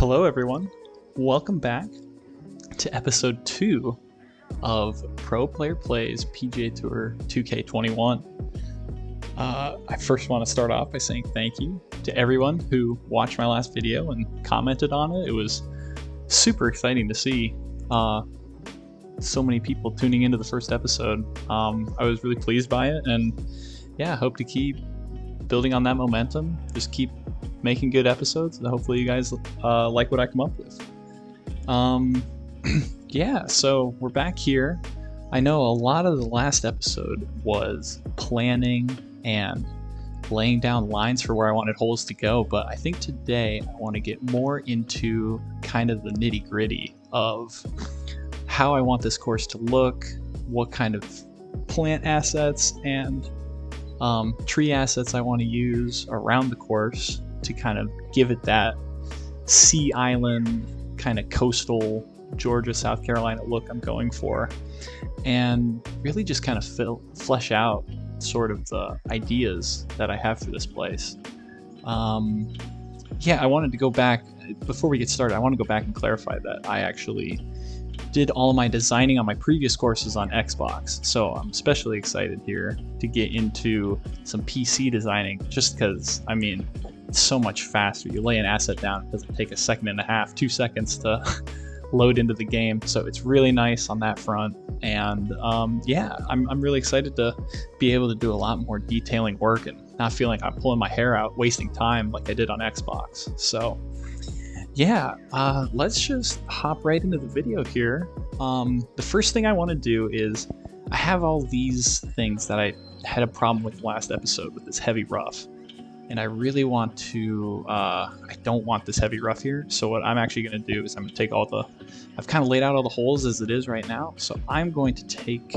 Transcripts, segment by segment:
Hello everyone, welcome back to episode 2 of Pro Player Plays PGA Tour 2K21. I first want to start off by saying thank you to everyone who watched my last video and commented on it. It was super exciting to see so many people tuning into the first episode. I was really pleased by it, and yeah, I hope to keep building on that momentum, just keep making good episodes, and hopefully you guys like what I come up with. Yeah, so we're back here. I know a lot of the last episode was planning and laying down lines for where I wanted holes to go, but I think today I want to get more into kind of the nitty-gritty of how I want this course to look, what kind of plant assets and tree assets I want to use around the course to kind of give it that sea island kind of coastal Georgia, South Carolina look I'm going for, and really just kind of flesh out sort of the ideas that I have for this place. Yeah, I wanted to go back, before we get started, I want to go back and clarify that I actually did all of my designing on my previous courses on Xbox, so I'm especially excited here to get into some PC designing, just because, I mean, it's so much faster. You lay an asset down, it doesn't take a second and a half, 2 seconds to load into the game, so it's really nice on that front. And yeah, I'm really excited to be able to do a lot more detailing work and not feel like I'm pulling my hair out, wasting time like I did on Xbox. So yeah, let's just hop right into the video here. The first thing I want to do is, I have all these things that I had a problem with last episode with this heavy rough, and I really want to, I don't want this heavy rough here, so what I'm actually going to do is I'm going to take all the, I've kind of laid out all the holes as it is right now, so I'm going to take,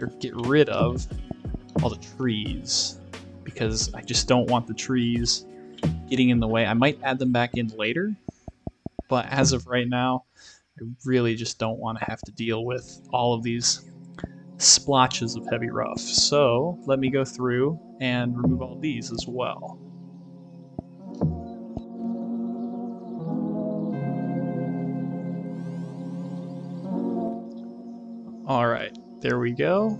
or get rid of all the trees, because I just don't want the trees getting in the way. I might add them back in later, but as of right now, I really just don't want to have to deal with all of these splotches of heavy rough. So let me go through and remove all these as well. All right, there we go.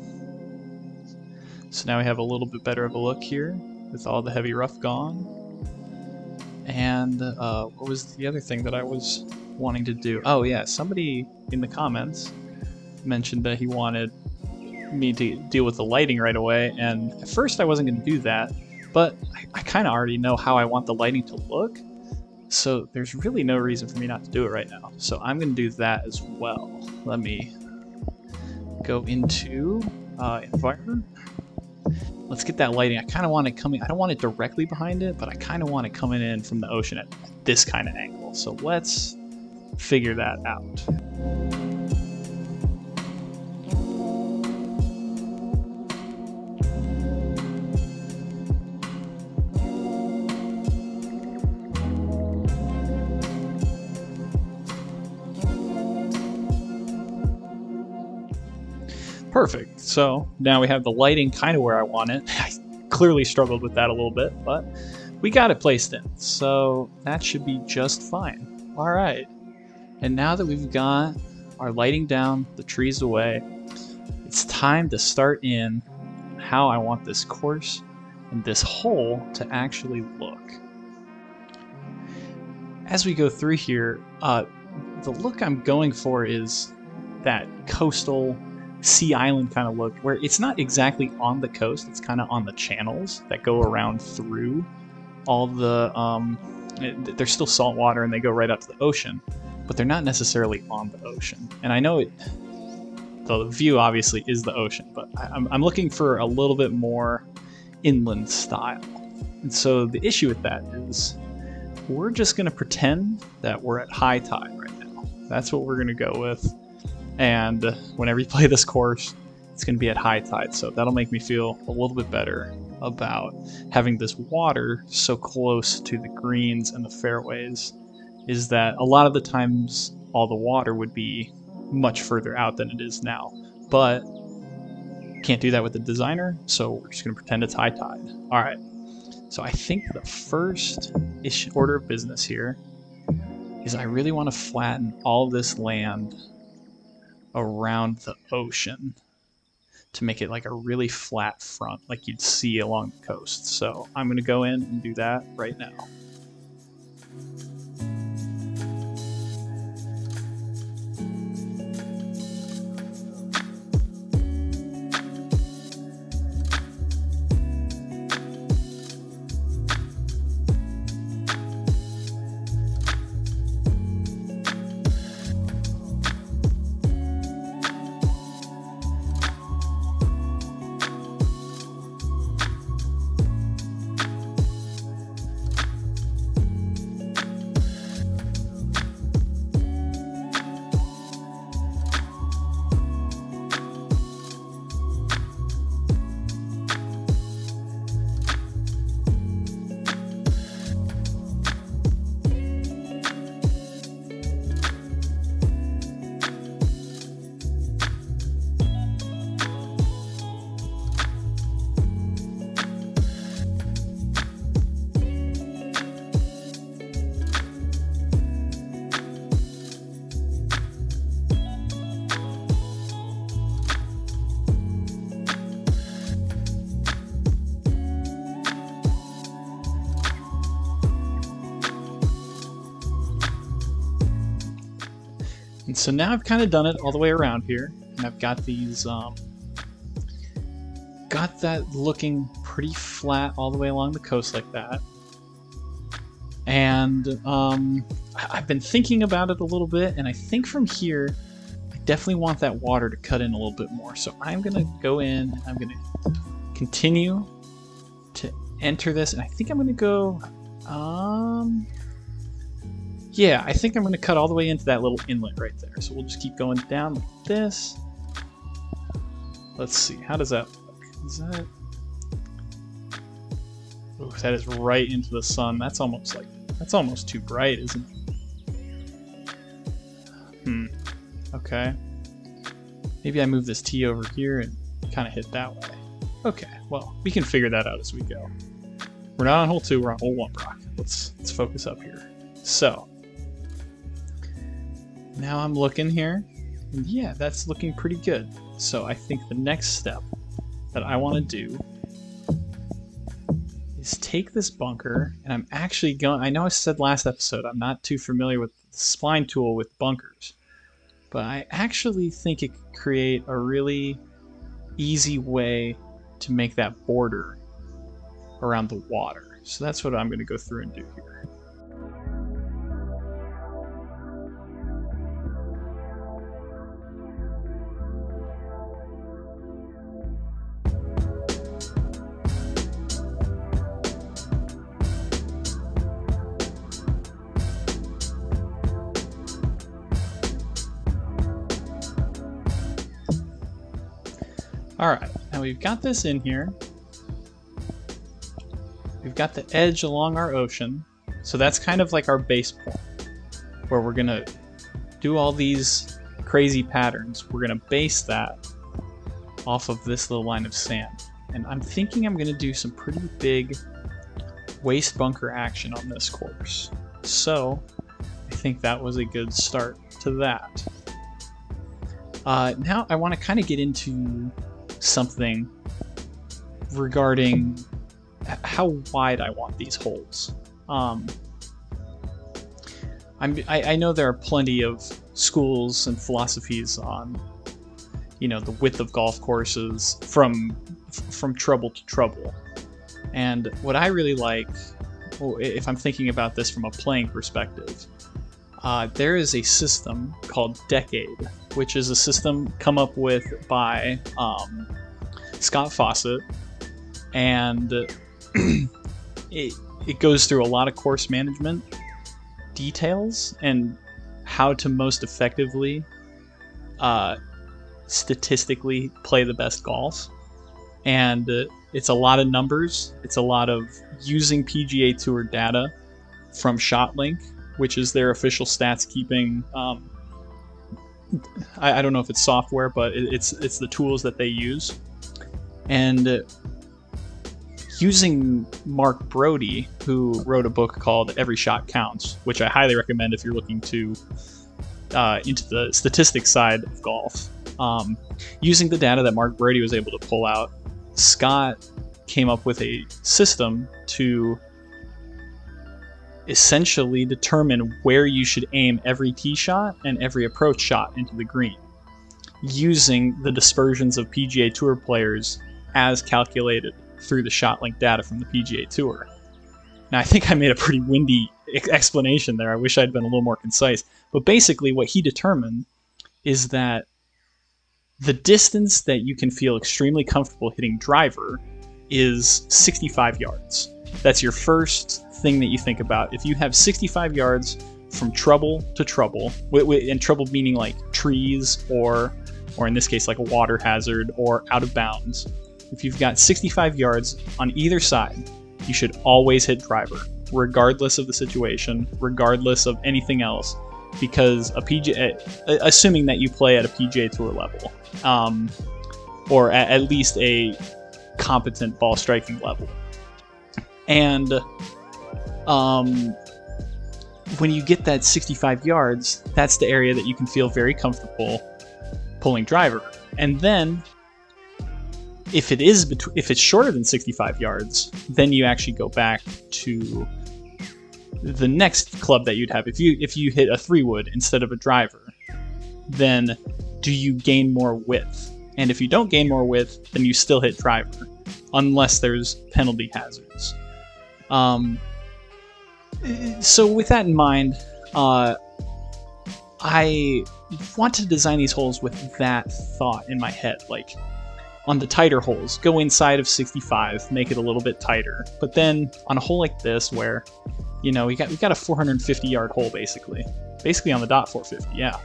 So now we have a little bit better of a look here with all the heavy rough gone. And what was the other thing that I was wanting to do? Oh yeah, somebody in the comments mentioned that he wanted me to deal with the lighting right away, and at first I wasn't going to do that, but I kind of already know how I want the lighting to look, so there's really no reason for me not to do it right now. So I'm going to do that as well. Let me go into environment. Let's get that lighting. I kind of want it coming, I don't want it directly behind it, but I kind of want it coming in from the ocean at this kind of angle. So let's figure that out. Perfect. So now we have the lighting kind of where I want it. I clearly struggled with that a little bit, but we got it placed in. So that should be just fine. All right. And now that we've got our lighting down, the trees away, it's time to start in how I want this course and this hole to actually look. As we go through here, the look I'm going for is that coastal sea island kind of look, where it's not exactly on the coast, it's kind of on the channels that go around through all the they're still salt water and they go right out to the ocean, but they're not necessarily on the ocean. And I know the view obviously is the ocean, but I'm looking for a little bit more inland style. And so the issue with that is we're just going to pretend that we're at high tide right now. That's what we're going to go with. And whenever you play this course, it's going to be at high tide, so that'll make me feel a little bit better about having this water so close to the greens and the fairways, is that a lot of the times all the water would be much further out than it is now. But can't do that with the designer, so we're just going to pretend it's high tide. All right, so I think the first order of business here is I really want to flatten all this land around the ocean to make it like a really flat front like you'd see along the coast. So I'm going to go in and do that right now. And so now I've kind of done it all the way around here, and I've got these, got that looking pretty flat all the way along the coast like that. And I've been thinking about it a little bit, and I think from here, I definitely want that water to cut in a little bit more. So I'm gonna go in, and I'm gonna continue to enter this, and I think I'm gonna go, yeah, I think I'm going to cut all the way into that little inlet right there. So we'll just keep going down like this. Let's see, how does that look? Is that... Oh, that is right into the sun. That's almost like, that's almost too bright, isn't it? Okay. Maybe I move this T over here and kind of hit that way. Okay, well, we can figure that out as we go. We're not on hole 2, we're on hole 1, Brock. Let's focus up here. So, now I'm looking here, and yeah, that's looking pretty good. So I think the next step that I want to do is take this bunker, and I'm actually going, I know I said last episode I'm not too familiar with the spline tool with bunkers, but I actually think it could create a really easy way to make that border around the water. So that's what I'm going to go through and do here. Alright, now we've got this in here. We've got the edge along our ocean. So that's kind of like our base point, where we're going to do all these crazy patterns. We're going to base that off of this little line of sand. And I'm thinking I'm going to do some pretty big waste bunker action on this course. So I think that was a good start to that. Now I want to kind of get into something regarding how wide I want these holes. I know there are plenty of schools and philosophies on, you know, the width of golf courses from trouble to trouble. And what I really like, well, if I'm thinking about this from a playing perspective, there is a system called Decade, which is a system come up with by Scott Fawcett, and it goes through a lot of course management details and how to most effectively statistically play the best golf. And it's a lot of numbers. It's a lot of using PGA Tour data from ShotLink, which is their official stats keeping. I don't know if it's software, but it's the tools that they use. And using Mark Brody, who wrote a book called Every Shot Counts, which I highly recommend if you're looking to into the statistics side of golf. Using the data that Mark Brody was able to pull out, Scott came up with a system to essentially determine where you should aim every tee shot and every approach shot into the green, using the dispersions of PGA Tour players as calculated through the ShotLink data from the PGA Tour. Now, I think I made a pretty windy explanation there. I wish I'd been a little more concise. But basically, what he determined is that the distance that you can feel extremely comfortable hitting driver is 65 yards. That's your first thing that you think about. If you have 65 yards from trouble to trouble, and trouble meaning like trees or in this case like a water hazard or out of bounds, if you've got 65 yards on either side, you should always hit driver, regardless of the situation, regardless of anything else, because a PGA, assuming that you play at a PGA Tour level, or at least a competent ball striking level. And when you get that 65 yards, that's the area that you can feel very comfortable pulling driver. And then if it's shorter than 65 yards, then you actually go back to the next club that you'd have. If you hit a 3-wood instead of a driver, then do you gain more width? And if you don't gain more width, then you still hit driver, unless there's penalty hazards. So with that in mind, I want to design these holes with that thought in my head. Like, on the tighter holes, go inside of 65, make it a little bit tighter. But then on a hole like this, where, you know, we got a 450-yard hole basically on the dot 450, yeah.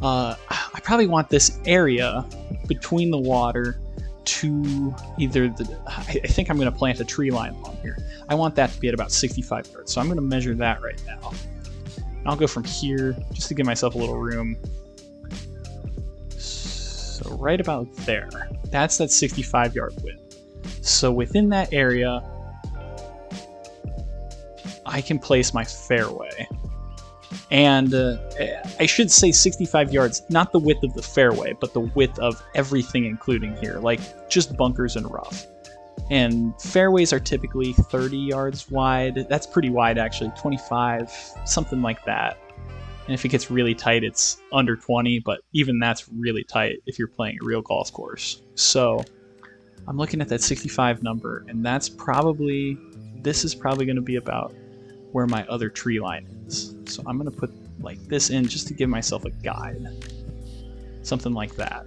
I probably want this area between the water to either I think I'm going to plant a tree line along here. I want that to be at about 65 yards, so I'm going to measure that right now. And I'll go from here just to give myself a little room. So right about there, that's that 65-yard width. So within that area, I can place my fairway. And I should say 65 yards, not the width of the fairway, but the width of everything including here, like just bunkers and rough. And fairways are typically 30 yards wide. That's pretty wide actually, 25, something like that. And if it gets really tight, it's under 20, but even that's really tight if you're playing a real golf course. So I'm looking at that 65 number, and this is probably going to be about where my other tree line is. So I'm going to put like this in just to give myself a guide. Something like that.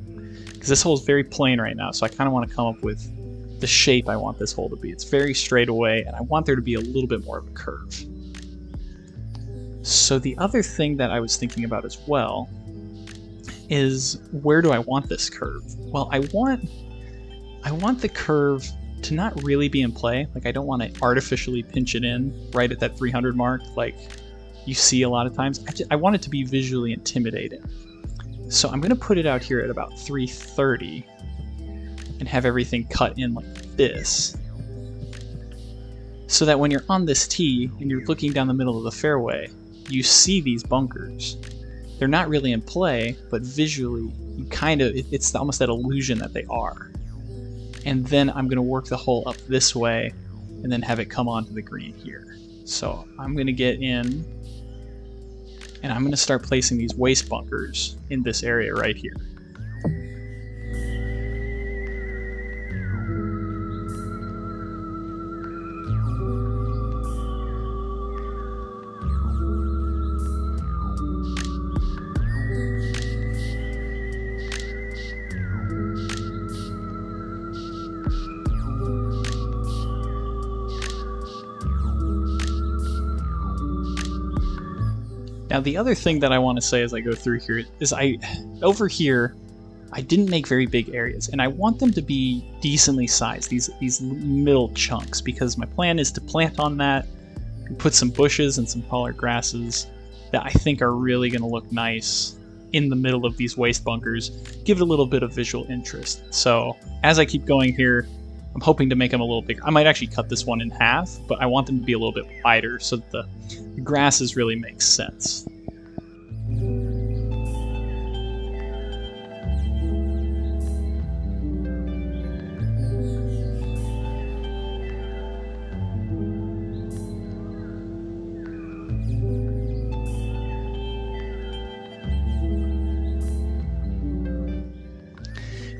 Because this hole is very plain right now, so I kind of want to come up with the shape I want this hole to be. It's very straight away, and I want there to be a little bit more of a curve. So the other thing that I was thinking about as well is, where do I want this curve? Well, I want the curve to not really be in play. Like, I don't want to artificially pinch it in right at that 300 mark like you see a lot of times. I want it to be visually intimidating. So I'm going to put it out here at about 330 and have everything cut in like this, so that when you're on this tee and you're looking down the middle of the fairway, you see these bunkers. They're not really in play, but visually you it's almost that illusion that they are. And then I'm going to work the hole up this way and then have it come onto the green here. So I'm going to get in and I'm going to start placing these waste bunkers in this area right here. Now the other thing that I want to say as I go through here is over here I didn't make very big areas, and I want them to be decently sized, these middle chunks, because my plan is to plant on that and put some bushes and some taller grasses that I think are really going to look nice in the middle of these waste bunkers, give it a little bit of visual interest. So as I keep going here, I'm hoping to make them a little bigger. I might actually cut this one in half, but I want them to be a little bit wider so that the grasses really make sense.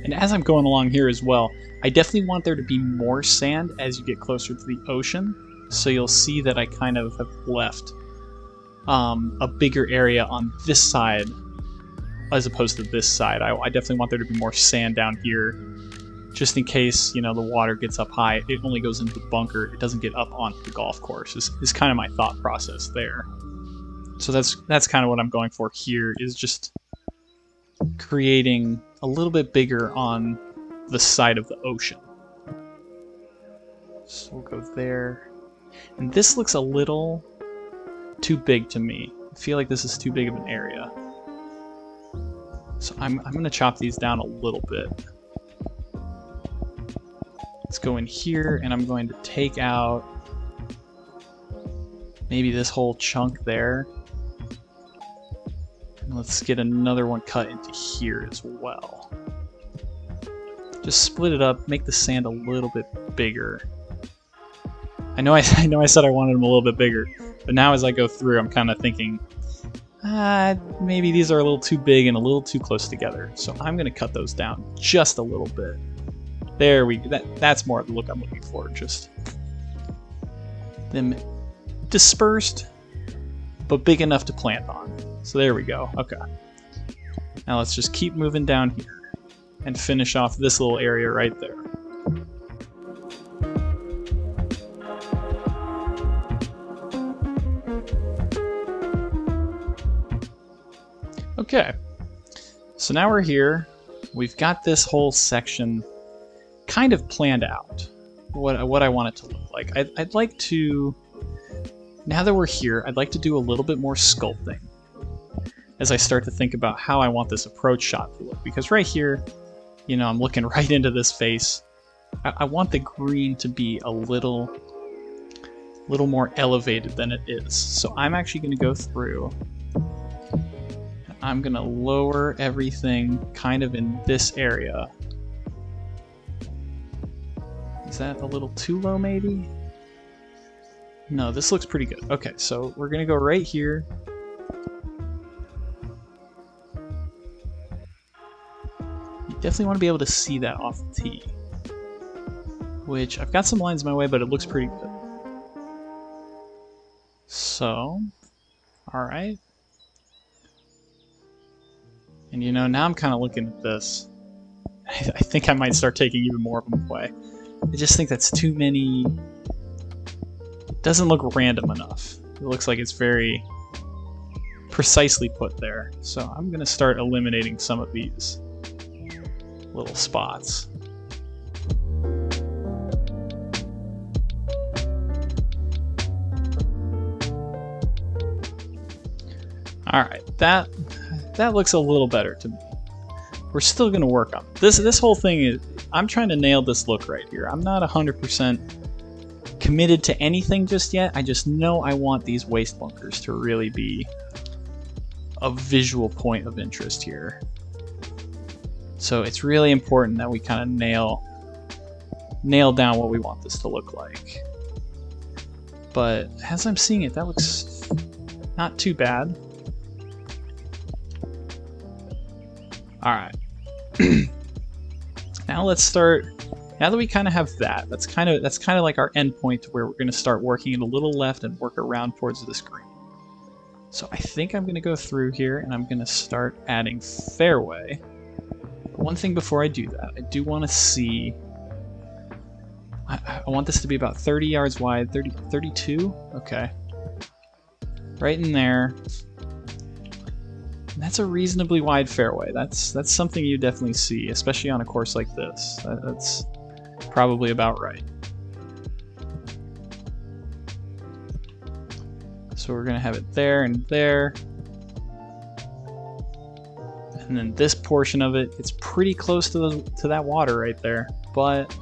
And as I'm going along here as well, I definitely want there to be more sand as you get closer to the ocean. So you'll see that I kind of have left a bigger area on this side as opposed to this side. I definitely want there to be more sand down here, just in case, you know, the water gets up high. It only goes into the bunker. It doesn't get up onto the golf course is kind of my thought process there. So that's kind of what I'm going for here, is just creating a little bit bigger on the side of the ocean. So we'll go there. And this looks a little too big to me. I feel like this is too big of an area. So I'm going to chop these down a little bit. Let's go in here, and I'm going to take out maybe this whole chunk there. And let's get another one cut into here as well. Just split it up, make the sand a little bit bigger. I know I said I wanted them a little bit bigger, but now as I go through, I'm kind of thinking, maybe these are a little too big and a little too close together. So I'm going to cut those down just a little bit. There we go. That's more of the look I'm looking for. Just them dispersed, but big enough to plant on. So there we go. Okay. Now let's just keep moving down here and finish off this little area right there. Okay, so now we're here. We've got this whole section kind of planned out, what I want it to look like. I'd like to, now that we're here, I'd like to do a little bit more sculpting as I start to think about how I want this approach shot to look. Because right here, you know, I'm looking right into this face. I want the green to be a little more elevated than it is. So I'm actually going to go through. I'm going to lower everything kind of in this area. Is that a little too low maybe? No, this looks pretty good. Okay, so we're going to go right here. You definitely want to be able to see that off the tee. Which, I've got some lines in my way, but it looks pretty good. So, alright. And you know, now I'm kind of looking at this. I think I might start taking even more of them away. I just think that's too many. It doesn't look random enough. It looks like it's very precisely put there. So I'm going to start eliminating some of these little spots. Alright, that looks a little better to me. We're still going to work on it. This whole thing is, I'm trying to nail this look right here. I'm not 100% committed to anything just yet. I just know I want these waste bunkers to really be a visual point of interest here. So it's really important that we kind of nail down what we want this to look like. But as I'm seeing it, that looks not too bad. Alright. Now let's start. Now that we kind of have that, that's kind of like our end point where we're going to start working it a little left and work around towards this green. So I think I'm going to go through here and I'm going to start adding fairway. But one thing before I do that, I do want to see. I want this to be about 30 yards wide, 32? Okay. Right in there. That's a reasonably wide fairway. That's something you definitely see, especially on a course like this. That's probably about right. So we're going to have it there and there. And then this portion of it, it's pretty close to that water right there. But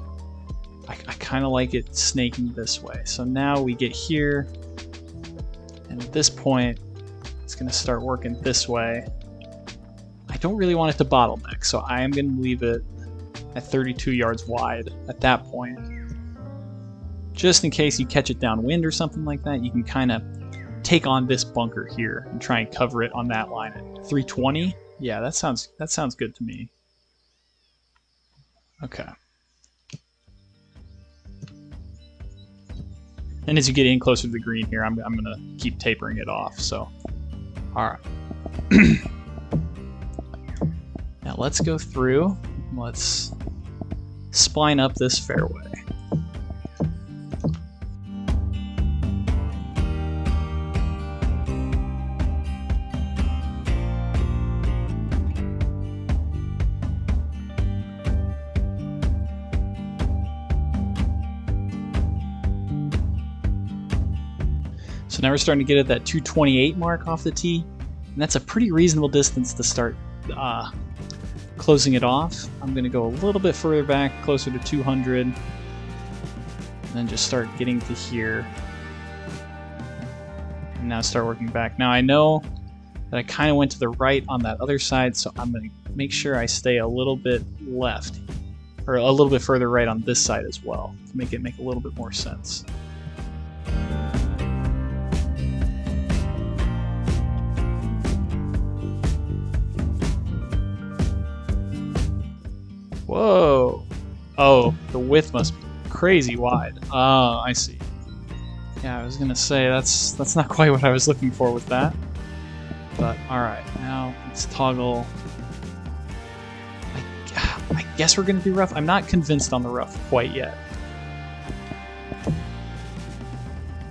I kind of like it snaking this way. So now we get here, and at this point, it's going to start working this way. I don't really want it to bottleneck, so I am going to leave it at 32 yards wide at that point. Just in case you catch it downwind or something like that, you can kind of take on this bunker here and try and cover it on that line at 320. Yeah, that sounds good to me. Okay. And as you get in closer to the green here, I'm gonna keep tapering it off. So, all right. Now let's go through. Let's spline up this fairway. So now we're starting to get at that 228 mark off the tee, and that's a pretty reasonable distance to start closing it off. I'm going to go a little bit further back, closer to 200, and then just start getting to here. And now start working back. Now I know that I kind of went to the right on that other side, so I'm going to make sure I stay a little bit left, or a little bit further right on this side as well, to make it make a little bit more sense. Whoa! Oh, the width must be crazy wide. Oh, I see. Yeah, I was gonna say that's not quite what I was looking for with that. But all right, now let's toggle. I guess we're gonna do rough. I'm not convinced on the rough quite yet.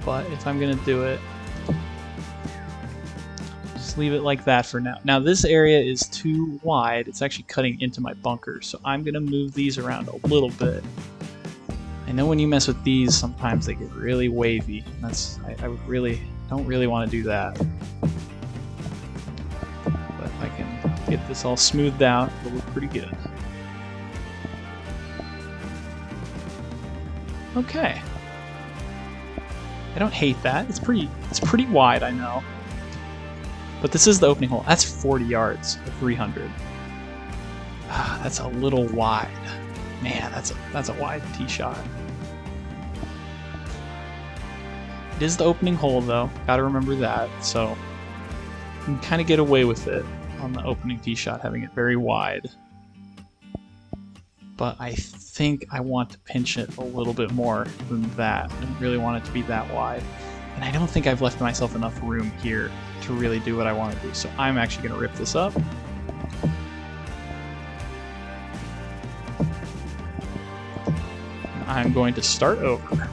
But if I'm gonna do it, just leave it like that for now. Now this area is too wide. It's actually cutting into my bunker, so I'm gonna move these around a little bit. I know when you mess with these, sometimes they get really wavy. I don't really want to do that. But if I can get this all smoothed out, it'll look pretty good. Okay. I don't hate that. It's pretty wide, I know. But this is the opening hole. That's 40 yards at 300. Ah, that's a little wide. Man, that's a wide tee shot. It is the opening hole though. Gotta remember that. So you can kind of get away with it on the opening tee shot, having it very wide. But I think I want to pinch it a little bit more than that. I don't really want it to be that wide. And I don't think I've left myself enough room here to really do what I want to do. So I'm actually going to rip this up. And I'm going to start over.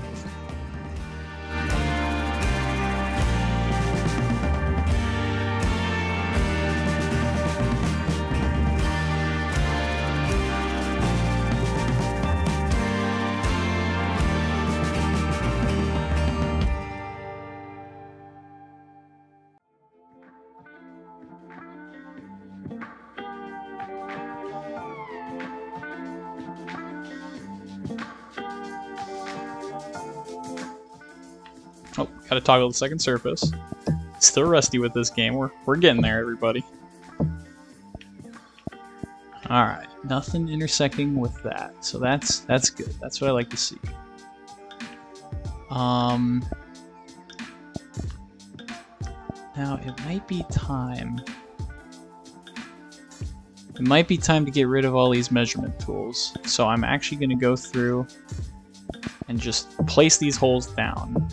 Oh, gotta toggle the second surface. Still rusty with this game. We're getting there, everybody. Alright, nothing intersecting with that. So that's good. That's what I like to see. Now it might be time. It might be time to get rid of all these measurement tools. So I'm actually gonna go through and just place these holes down.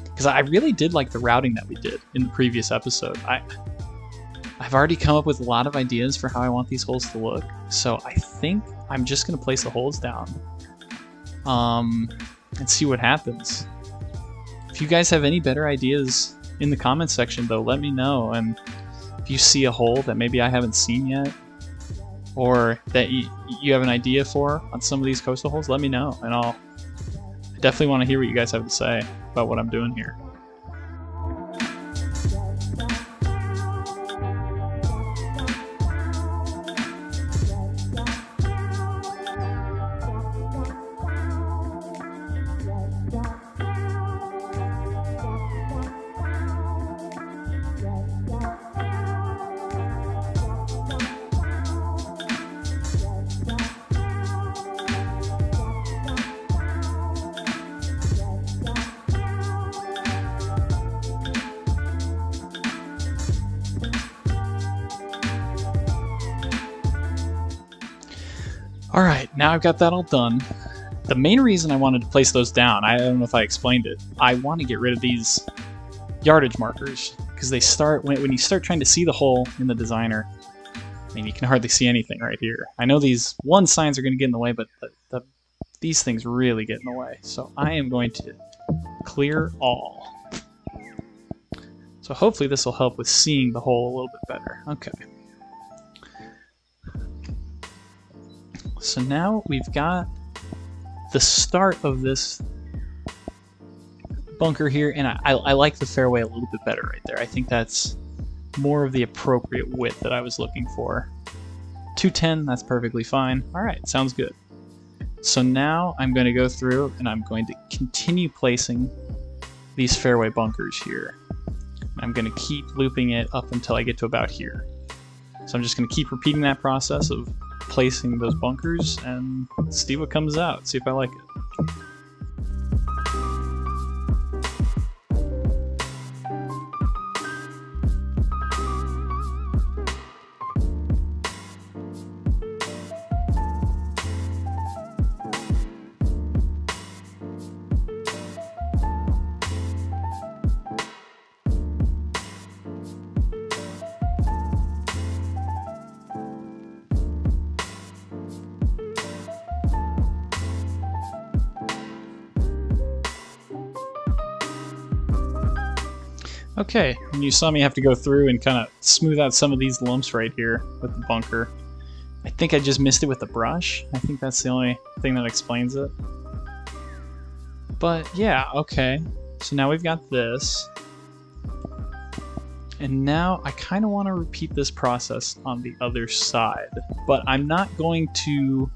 Because I really did like the routing that we did in the previous episode. I've already come up with a lot of ideas for how I want these holes to look, so I think I'm just going to place the holes down and see what happens. If you guys have any better ideas in the comments section, though, let me know. And if you see a hole that maybe I haven't seen yet, or that you have an idea for on some of these coastal holes, let me know, and I definitely want to hear what you guys have to say about what I'm doing here. Alright, now I've got that all done. The main reason I wanted to place those down, I don't know if I explained it, I want to get rid of these yardage markers, because they start, when you start trying to see the hole in the designer, I mean, you can hardly see anything right here. I know these one signs are going to get in the way, but these things really get in the way. So I am going to clear all. So hopefully this will help with seeing the hole a little bit better. Okay. So now we've got the start of this bunker here, and I like the fairway a little bit better right there. I think that's more of the appropriate width that I was looking for. 210, that's perfectly fine. Alright, sounds good. So now I'm going to go through and I'm going to continue placing these fairway bunkers here. I'm going to keep looping it up until I get to about here. So I'm just going to keep repeating that process of placing those bunkers and see what comes out, see if I like it. Okay, and you saw me have to go through and kind of smooth out some of these lumps right here with the bunker. I think I just missed it with the brush. I think that's the only thing that explains it. But yeah, okay. So now we've got this. And now I kind of want to repeat this process on the other side. But I'm not going to...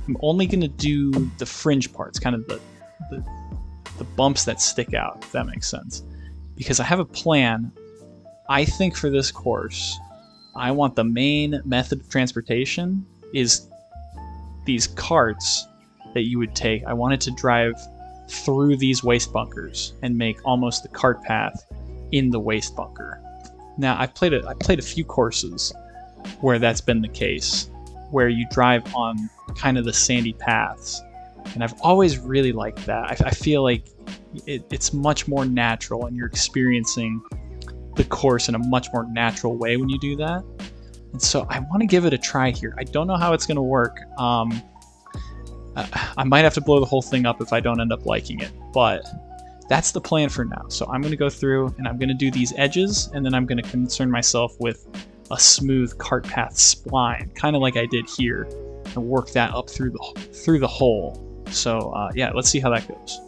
I'm only going to do the fringe parts, kind of the bumps that stick out, if that makes sense. Because I have a plan. I think for this course, I want the main method of transportation is these carts that you would take. I wanted to drive through these waste bunkers and make almost the cart path in the waste bunker. Now I played a few courses where that's been the case, where you drive on kind of the sandy paths, and I've always really liked that. I feel like it's much more natural, and you're experiencing the course in a much more natural way when you do that. And so I want to give it a try here. I don't know how it's going to work. I might have to blow the whole thing up if I don't end up liking it, but that's the plan for now. So I'm going to go through and I'm going to do these edges, and then I'm going to concern myself with a smooth cart path spline, kind of like I did here, and work that up through the hole. So yeah, let's see how that goes.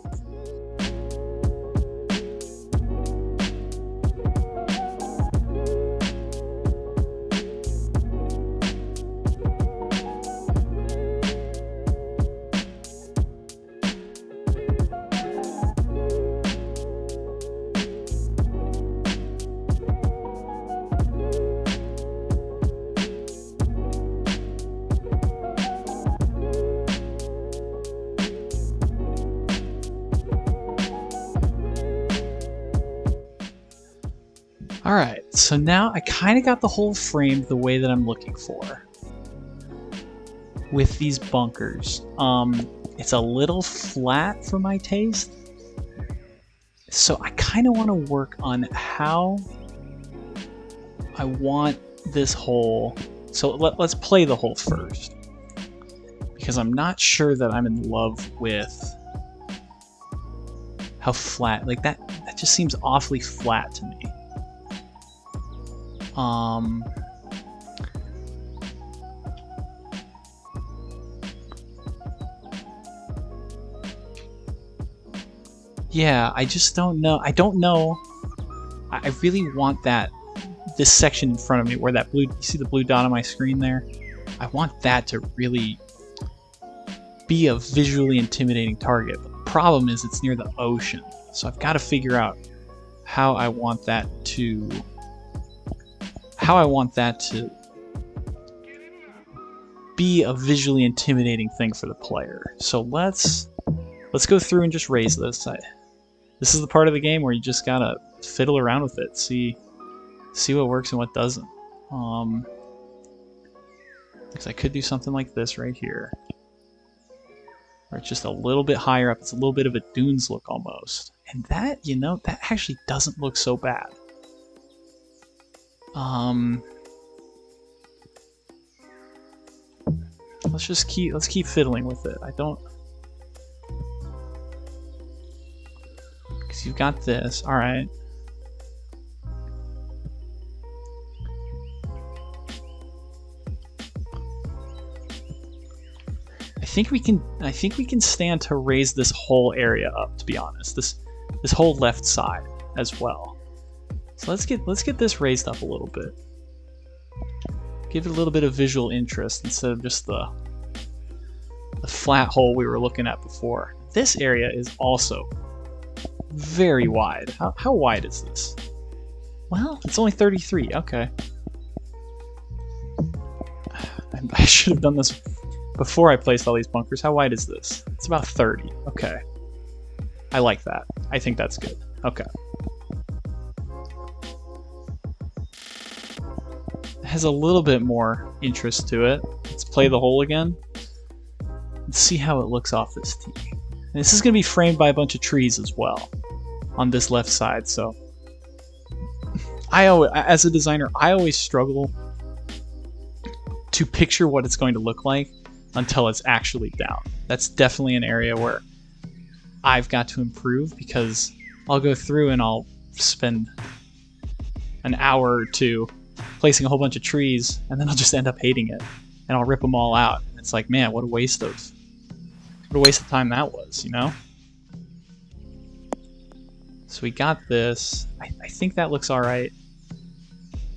Alright, so now I kind of got the hole framed the way that I'm looking for with these bunkers. It's a little flat for my taste, so I kind of want to work on how I want this hole. So let's play the hole first, because I'm not sure that I'm in love with how flat, like that just seems awfully flat to me. Yeah, I just don't know. I don't know. I really want this section in front of me where that blue, you see the blue dot on my screen there? I want that to really be a visually intimidating target. But the problem is it's near the ocean. So I've got to figure out how I want that to be a visually intimidating thing for the player. So let's go through and just raise this. This is the part of the game where you just gotta fiddle around with it, see what works and what doesn't. Because I could do something like this right here. Where it's just a little bit higher up. It's a little bit of a dunes look almost. And that, you know, that actually doesn't look so bad. Let's keep fiddling with it. I don't, because you've got this. All right. I think we can stand to raise this whole area up, to be honest. This whole left side as well. So let's get this raised up a little bit. Give it a little bit of visual interest instead of just the flat hole we were looking at before. This area is also very wide. How wide is this? Well, it's only 33. Okay. I should have done this before I placed all these bunkers. How wide is this? It's about 30. Okay. I like that. I think that's good. Okay. It has a little bit more interest to it. Let's play the hole again. Let's see how it looks off this tee. And this is going to be framed by a bunch of trees as well on this left side, so as a designer, I always struggle to picture what it's going to look like until it's actually down. That's definitely an area where I've got to improve, because I'll go through and I'll spend an hour or two placing a whole bunch of trees, and then I'll just end up hating it, and I'll rip them all out. And it's like, man, what a waste of time that was, you know? So we got this. I think that looks all right.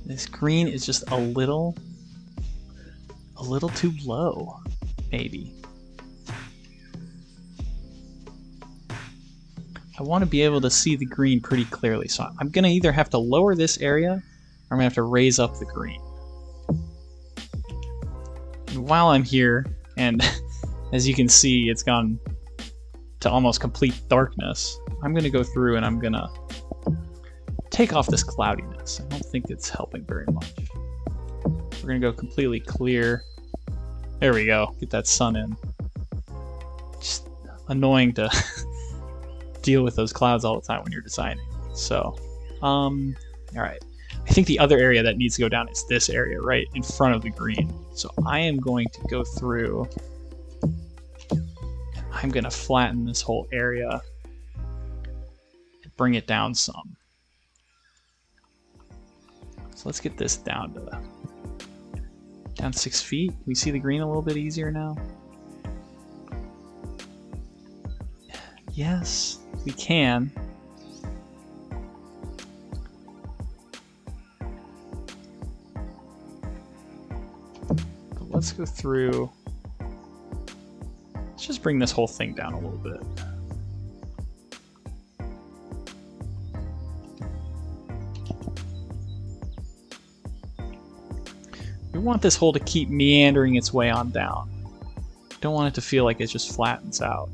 This green is just a little too low, maybe. I want to be able to see the green pretty clearly, so I'm going to either have to lower this area, or I'm going to have to raise up the green. And while I'm here, and as you can see, it's gone to almost complete darkness, I'm going to go through and I'm going to take off this cloudiness. I don't think it's helping very much. We're going to go completely clear. There we go. Get that sun in. Just annoying to deal with those clouds all the time when you're designing. So, all right. I think the other area that needs to go down is this area right in front of the green. So I am going to go through. I'm going to flatten this whole area and bring it down some. So let's get this down 6 feet. Can we see the green a little bit easier now? Yes, we can. But let's go through. Let's just bring this whole thing down a little bit. We want this hole to keep meandering its way on down. Don't want it to feel like it just flattens out.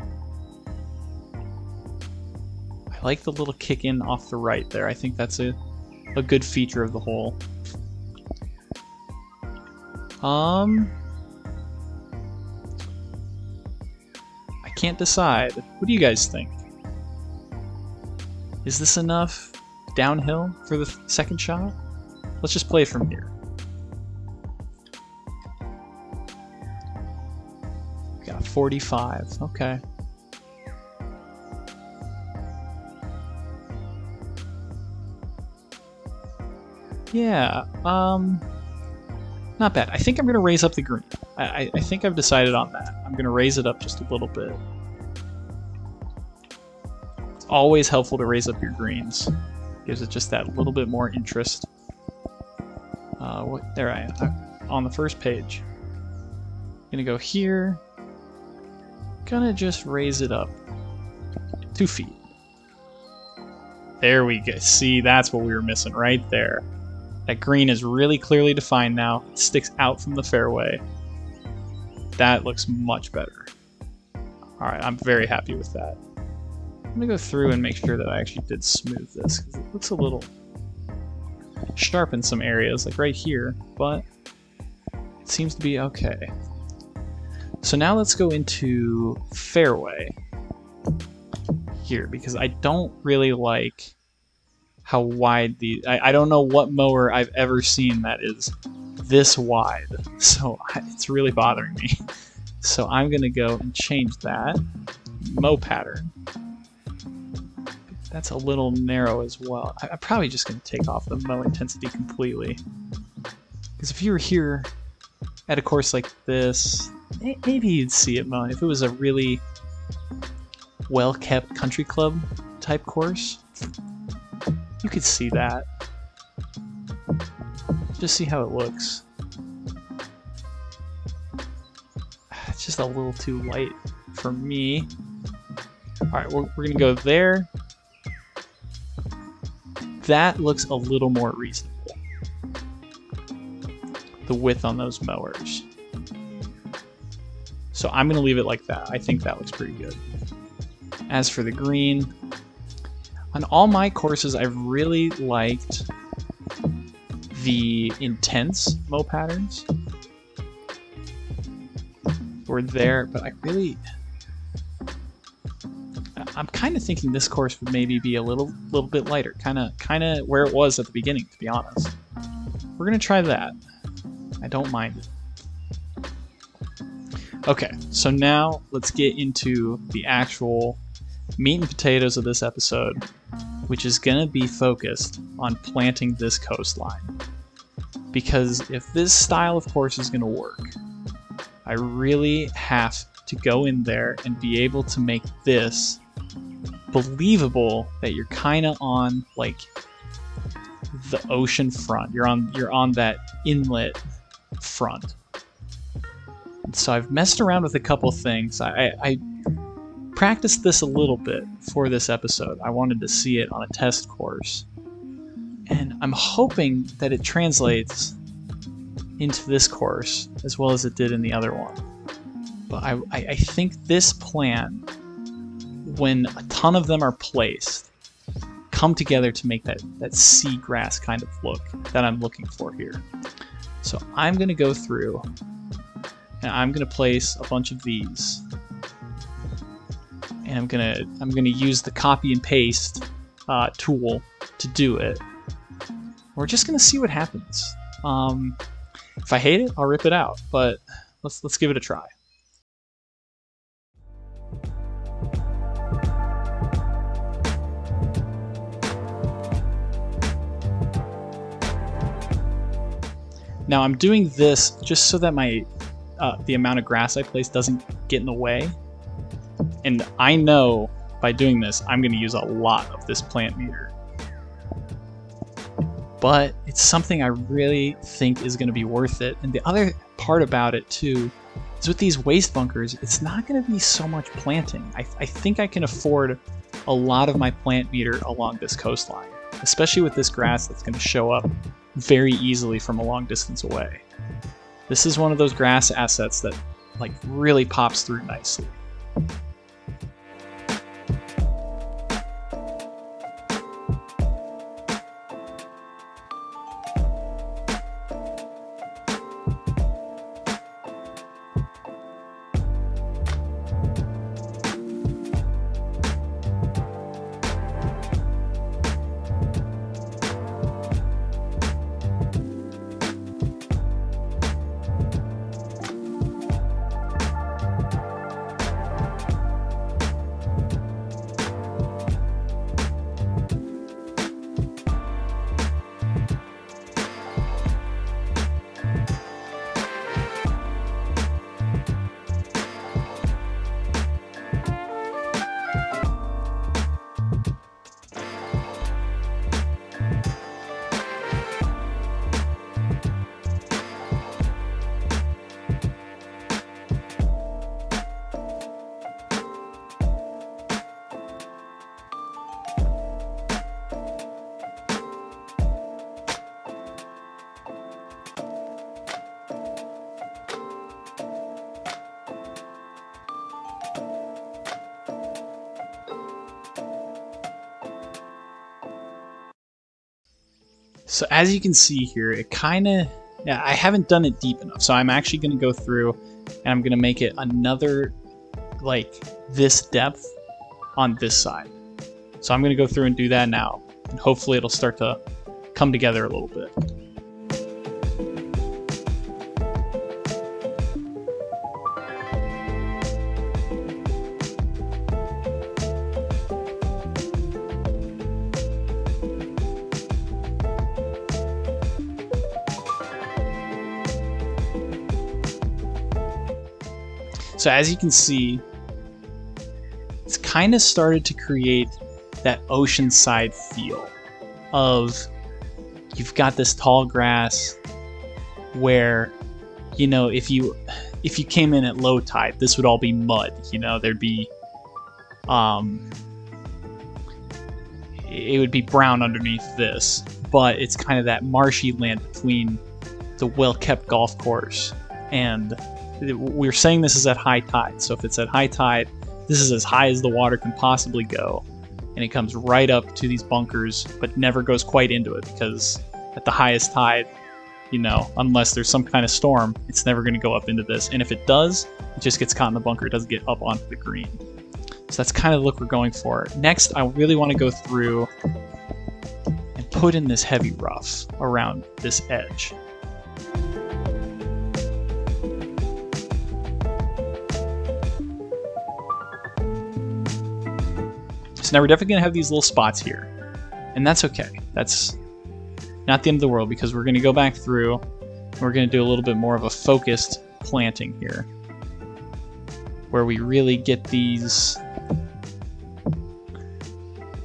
I like the little kick in off the right there. I think that's a good feature of the hole. I can't decide. What do you guys think? Is this enough downhill for the second shot? Let's just play from here. Got 45. Okay. Yeah, not bad. I think I'm going to raise up the green. I think I've decided on that. I'm going to raise it up just a little bit. It's always helpful to raise up your greens. Gives it just that little bit more interest. There I am, on the first page. I'm going to go here. Gonna just raise it up 2 feet. There we go. See, that's what we were missing right there. That green is really clearly defined now. It sticks out from the fairway. That looks much better. Alright, I'm very happy with that. I'm gonna go through and make sure that I actually did smooth this, because it looks a little sharp in some areas, like right here, but it seems to be okay. So now let's go into fairway here, because I don't really like how wide I don't know what mower I've ever seen that is this wide, so it's really bothering me. So I'm gonna go and change that mow pattern. That's a little narrow as well. I'm probably just gonna take off the mow intensity completely, because if you were here at a course like this, maybe you'd see it mowing. If it was a really well-kept country club type course, you could see that. Just see how it looks. It's just a little too light for me. Alright, we're gonna go there. That looks a little more reasonable. The width on those mowers. So I'm gonna leave it like that. I think that looks pretty good. As for the green, on all my courses I've really liked the intense mow patterns. We're there, but I'm kind of thinking this course would maybe be a little bit lighter, kind of where it was at the beginning, to be honest. We're gonna try that. I don't mind it. Okay, so now let's get into the actual meat and potatoes of this episode, which is gonna be focused on planting this coastline. Because if this style of course is gonna work, I really have to go in there and be able to make this believable that you're kind of on like the ocean front. You're on that inlet front. And so I've messed around with a couple things. I practiced this a little bit for this episode. I wanted to see it on a test course, and I'm hoping that it translates into this course as well as it did in the other one. But I think this plan, when a ton of them are placed, come together to make that seagrass kind of look that I'm looking for here. So I'm gonna go through and I'm gonna place a bunch of these, and I'm gonna use the copy and paste tool to do it. We're just gonna see what happens. If I hate it, I'll rip it out, but let's give it a try. Now I'm doing this just so that my the amount of grass I place doesn't get in the way. And I know by doing this, I'm going to use a lot of this plant meter. But it's something I really think is going to be worth it. And the other part about it too is with these waste bunkers, it's not going to be so much planting. I think I can afford a lot of my plant meter along this coastline, especially with this grass that's going to show up very easily from a long distance away. This is one of those grass assets that like really pops through nicely. So as you can see here, it kind of, I haven't done it deep enough. So I'm actually going to go through and I'm gonna make it another like this depth on this side. So I'm gonna go through and do that now, and hopefully it'll start to come together a little bit. So as you can see, it's kind of started to create that oceanside feel of you've got this tall grass where, you know, if you came in at low tide, this would all be mud, you know, there'd be it would be brown underneath this, but it's kind of that marshy land between the well-kept golf course. And we're saying this is at high tide, so if it's at high tide, this is as high as the water can possibly go, and it comes right up to these bunkers, but never goes quite into it, because at the highest tide, you know, unless there's some kind of storm, it's never going to go up into this, and if it does, it just gets caught in the bunker. It doesn't get up onto the green. So that's kind of the look we're going for. Next, I really want to go through and put in this heavy rough around this edge. So now we're definitely going to have these little spots here, and that's okay. That's not the end of the world, because we're going to go back through and we're going to do a little bit more of a focused planting here, where we really get these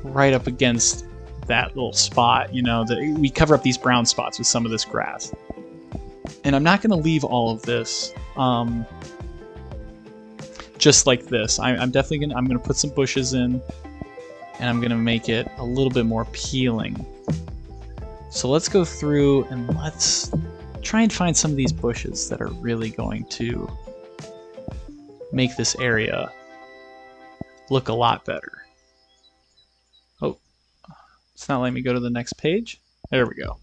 right up against that little spot, you know, that we cover up these brown spots with some of this grass. And I'm not going to leave all of this just like this. I'm definitely going to put some bushes in, and I'm going to make it a little bit more appealing. So let's go through and let's try and find some of these bushes that are really going to make this area look a lot better. Oh, it's not letting me go to the next page. There we go.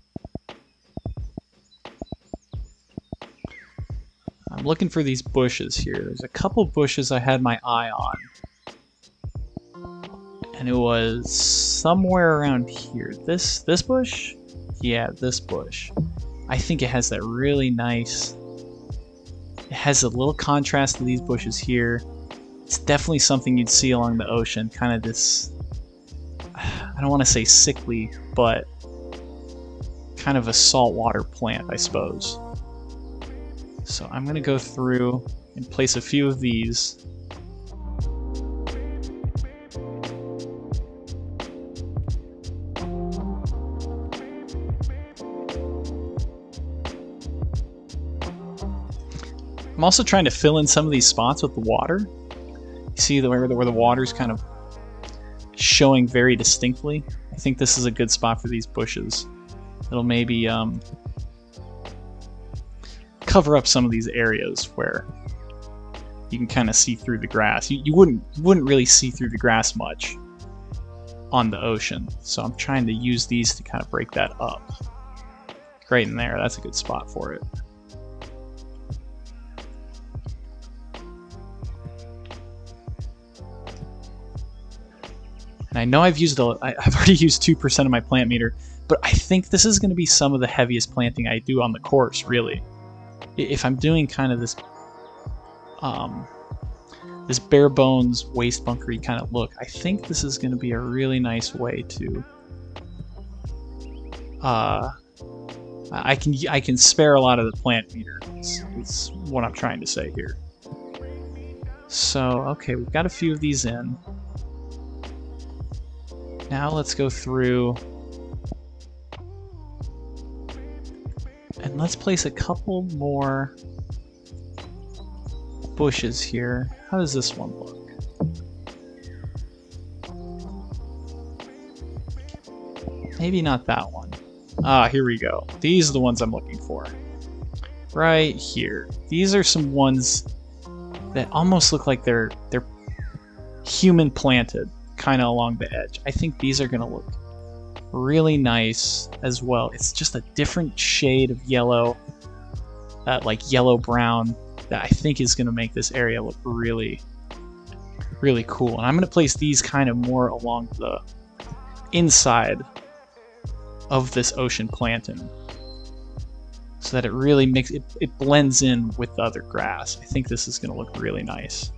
I'm looking for these bushes here. There's a couple bushes I had my eye on, and it was somewhere around here. This bush? Yeah, this bush. I think it has that really nice, it has a little contrast to these bushes here. It's definitely something you'd see along the ocean, kind of this, I don't want to say sickly, but kind of a saltwater plant, I suppose. So I'm going to go through and place a few of these. I'm also trying to fill in some of these spots with the water. You see where the water's kind of showing very distinctly. I think this is a good spot for these bushes. It'll maybe cover up some of these areas where you can kind of see through the grass. You wouldn't really see through the grass much on the ocean, so I'm trying to use these to kind of break that up. Right in there, that's a good spot for it. And I know I've already used 2% of my plant meter, but I think this is going to be some of the heaviest planting I do on the course, really. If I'm doing kind of this this bare bones waste bunkery kind of look, I think this is going to be a really nice way to I can spare a lot of the plant meter. It's what I'm trying to say here. So okay, we've got a few of these in. Now let's go through and let's place a couple more bushes here. How does this one look? Maybe not that one. Ah, here we go. These are the ones I'm looking for. Right here. These are some ones that almost look like they're human planted, kind of along the edge. I think these are going to look really nice as well. It's just a different shade of yellow, like yellow brown, that I think is going to make this area look really, really cool. And I'm going to place these kind of more along the inside of this ocean plantain so that it really it blends in with the other grass. I think this is going to look really nice.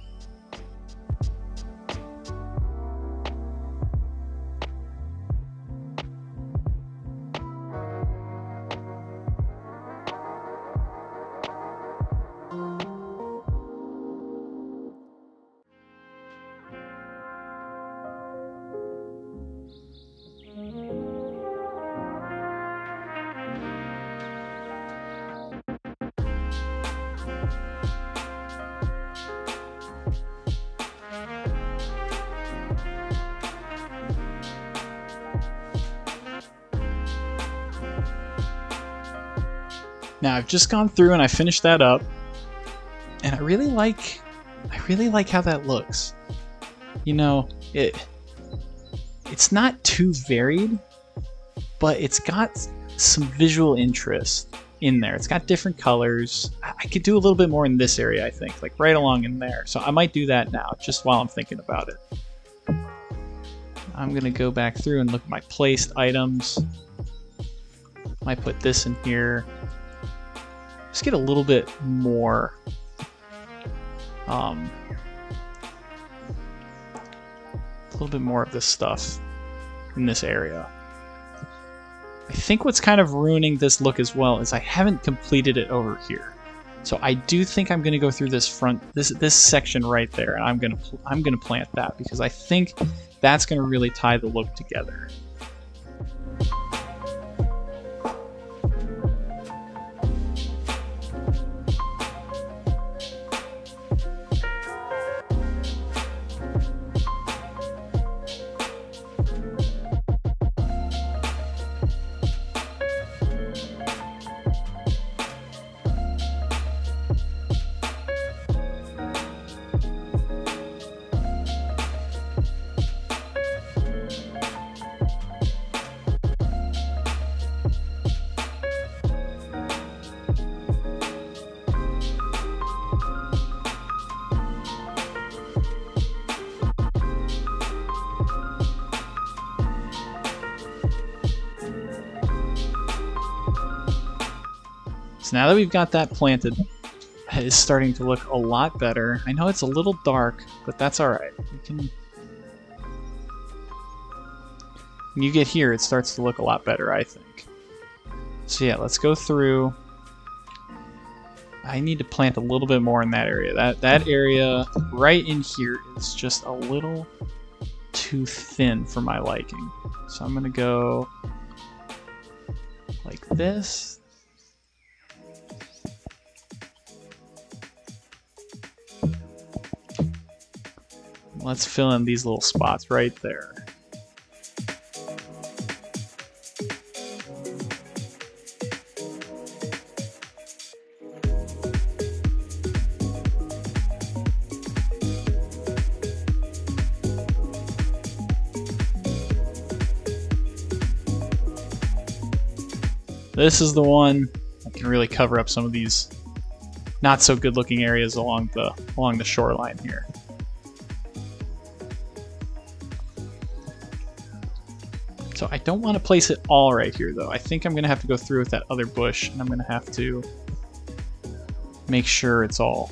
Now I've just gone through and I finished that up, and I really like how that looks. You know, it's not too varied, but it's got some visual interest in there. It's got different colors. I could do a little bit more in this area, I think, like right along in there. So I might do that now, just while I'm thinking about it. I'm gonna go back through and look at my placed items. Might put this in here. Just get a little bit more of this stuff in this area. I think what's kind of ruining this look as well is I haven't completed it over here. So I do think I'm going to go through this this section right there, and I'm going to plant that because I think that's going to really tie the look together. So now that we've got that planted, it's starting to look a lot better. I know it's a little dark, but that's alright. When you get here, it starts to look a lot better, I think. So yeah, let's go through. I need to plant a little bit more in that area. That area right in here is just a little too thin for my liking. So I'm gonna go like this. Let's fill in these little spots right there. This is the one that can really cover up some of these not so good looking areas along the shoreline here. So I don't want to place it all right here though. I think I'm going to have to go through with that other bush, and I'm going to have to make sure it's all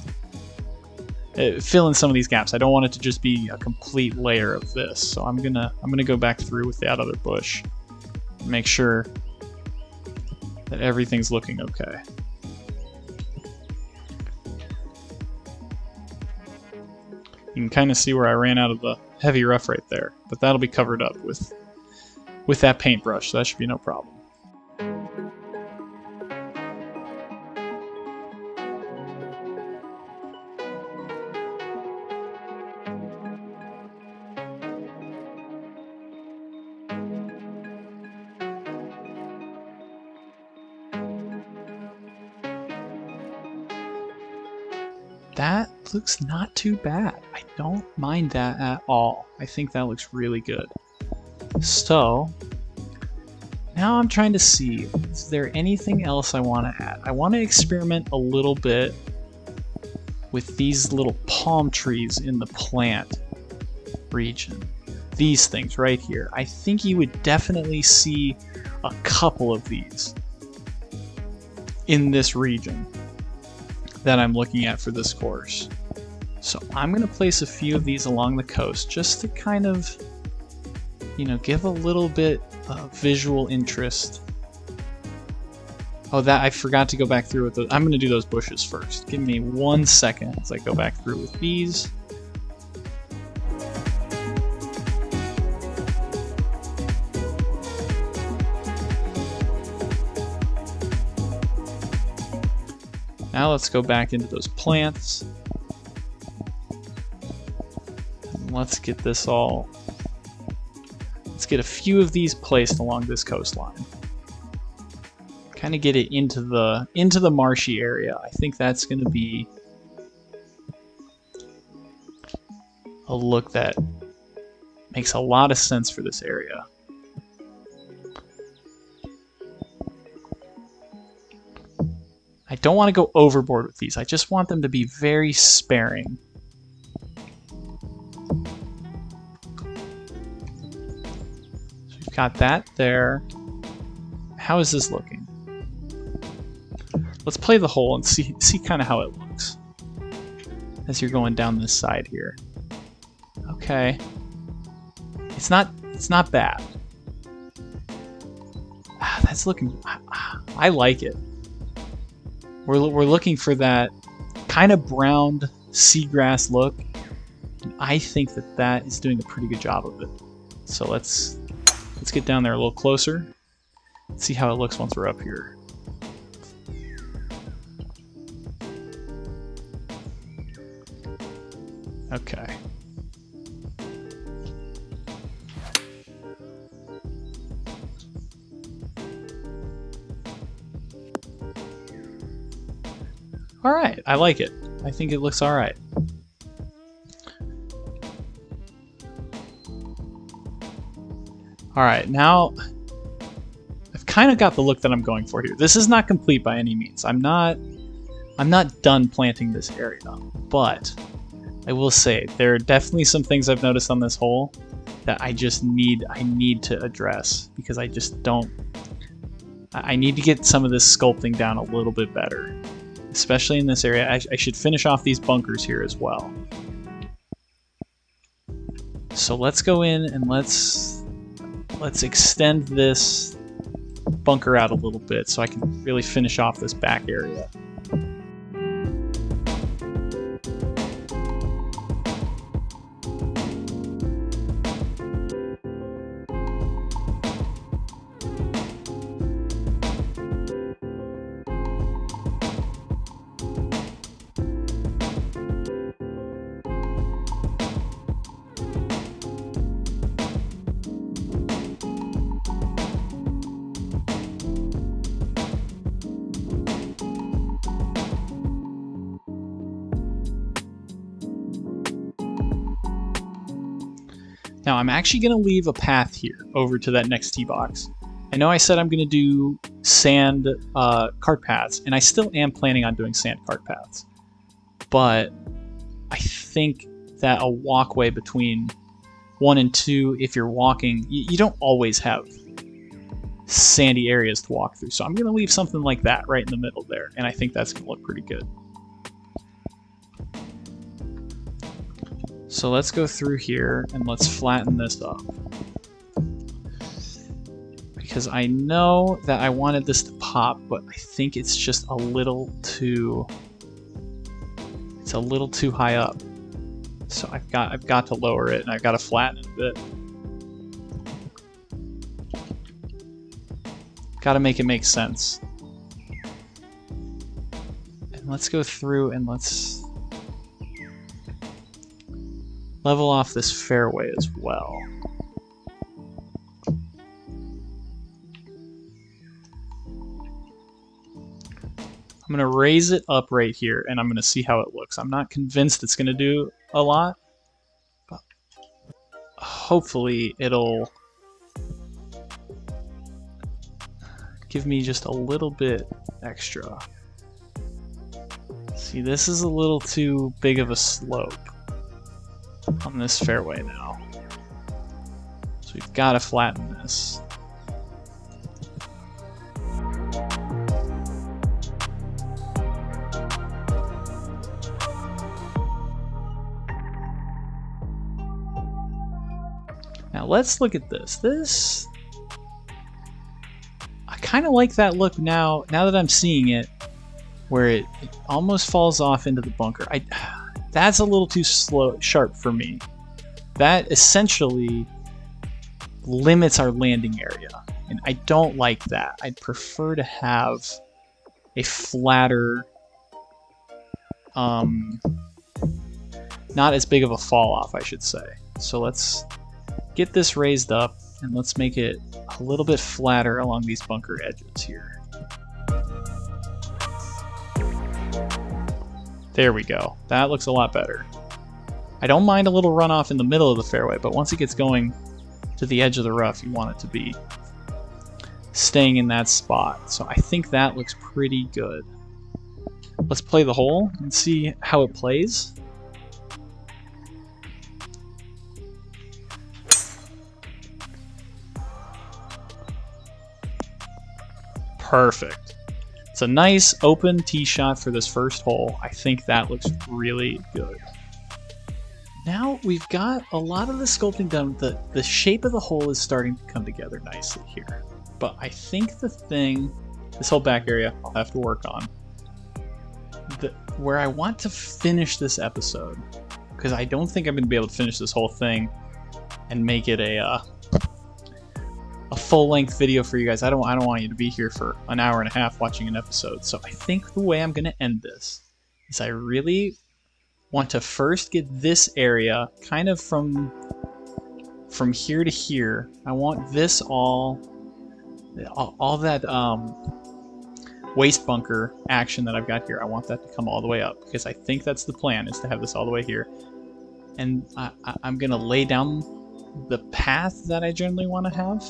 fill in some of these gaps. I don't want it to just be a complete layer of this. So I'm gonna go back through with that other bush and make sure that everything's looking okay. You can kind of see where I ran out of the heavy rough right there, but that'll be covered up with that paintbrush, so that should be no problem. That looks not too bad. I don't mind that at all. I think that looks really good. So now I'm trying to see, is there anything else I want to add? I want to experiment a little bit with these little palm trees in the plant region. These things right here. I think you would definitely see a couple of these in this region that I'm looking at for this course. So I'm going to place a few of these along the coast just to kind of, you know, give a little bit of visual interest. Oh, that I forgot to go back through with those. I'm going to do those bushes first. Give me 1 second as I go back through with these. Now let's go back into those plants. And let's get this all... Let's get a few of these placed along this coastline. Kind of get it into the marshy area. I think that's going to be a look that makes a lot of sense for this area. I don't want to go overboard with these. I just want them to be very sparing. So we've got that there. How is this looking? Let's play the hole and see kind of how it looks as you're going down this side here. Okay. It's not bad. That's looking... I like it. We're looking for that kind of browned seagrass look. And I think that is doing a pretty good job of it. So let's get down there a little closer. See how it looks once we're up here. Okay. Alright, I like it. I think it looks alright. Alright, now I've kind of got the look that I'm going for here. This is not complete by any means. I'm not done planting this area, but I will say there are definitely some things I've noticed on this hole that I need to address, because I just don't... I need to get some of this sculpting down a little bit better. Especially in this area. I should finish off these bunkers here as well. So let's go in and let's extend this bunker out a little bit so I can really finish off this back area. Now I'm actually going to leave a path here over to that next tee box. I know I said I'm going to do sand cart paths, and I still am planning on doing sand cart paths. But I think that a walkway between 1 and 2, if you're walking, you don't always have sandy areas to walk through. So I'm going to leave something like that right in the middle there, and I think that's going to look pretty good. So let's go through here and let's flatten this up. Because I know that I wanted this to pop, but I think it's just a little too... It's a little too high up. So I've got to lower it, and I've got to flatten it a bit. Got to make it make sense. And let's go through and let's level off this fairway as well. I'm going to raise it up right here, and I'm going to see how it looks. I'm not convinced it's going to do a lot, but hopefully it'll give me just a little bit extra. Let's see See, this is a little too big of a slope on this fairway now. So we've got to flatten this. Now let's look at this. I kind of like that look now that I'm seeing it, where it almost falls off into the bunker. That's a little too sharp for me. That essentially limits our landing area, and I don't like that. I'd prefer to have a flatter, not as big of a fall off, I should say. So let's get this raised up and let's make it a little bit flatter along these bunker edges here. There we go. That looks a lot better. I don't mind a little runoff in the middle of the fairway, but once it gets going to the edge of the rough, you want it to be staying in that spot. So I think that looks pretty good. Let's play the hole and see how it plays. Perfect. It's a nice open tee shot for this first hole. I think that looks really good. Now we've got a lot of the sculpting done. The shape of the hole is starting to come together nicely here. But I think this whole back area I'll have to work on. Where I want to finish this episode, because I don't think I'm going to be able to finish this whole thing and make it a full-length video for you guys. I don't want you to be here for an hour and a half watching an episode. So I think the way I'm going to end this is I really want to first get this area kind of from here to here. I want this all that waist bunker action that I've got here. I want that to come all the way up, because I think that's the plan, is to have this all the way here. And I'm going to lay down the path that I generally want to have.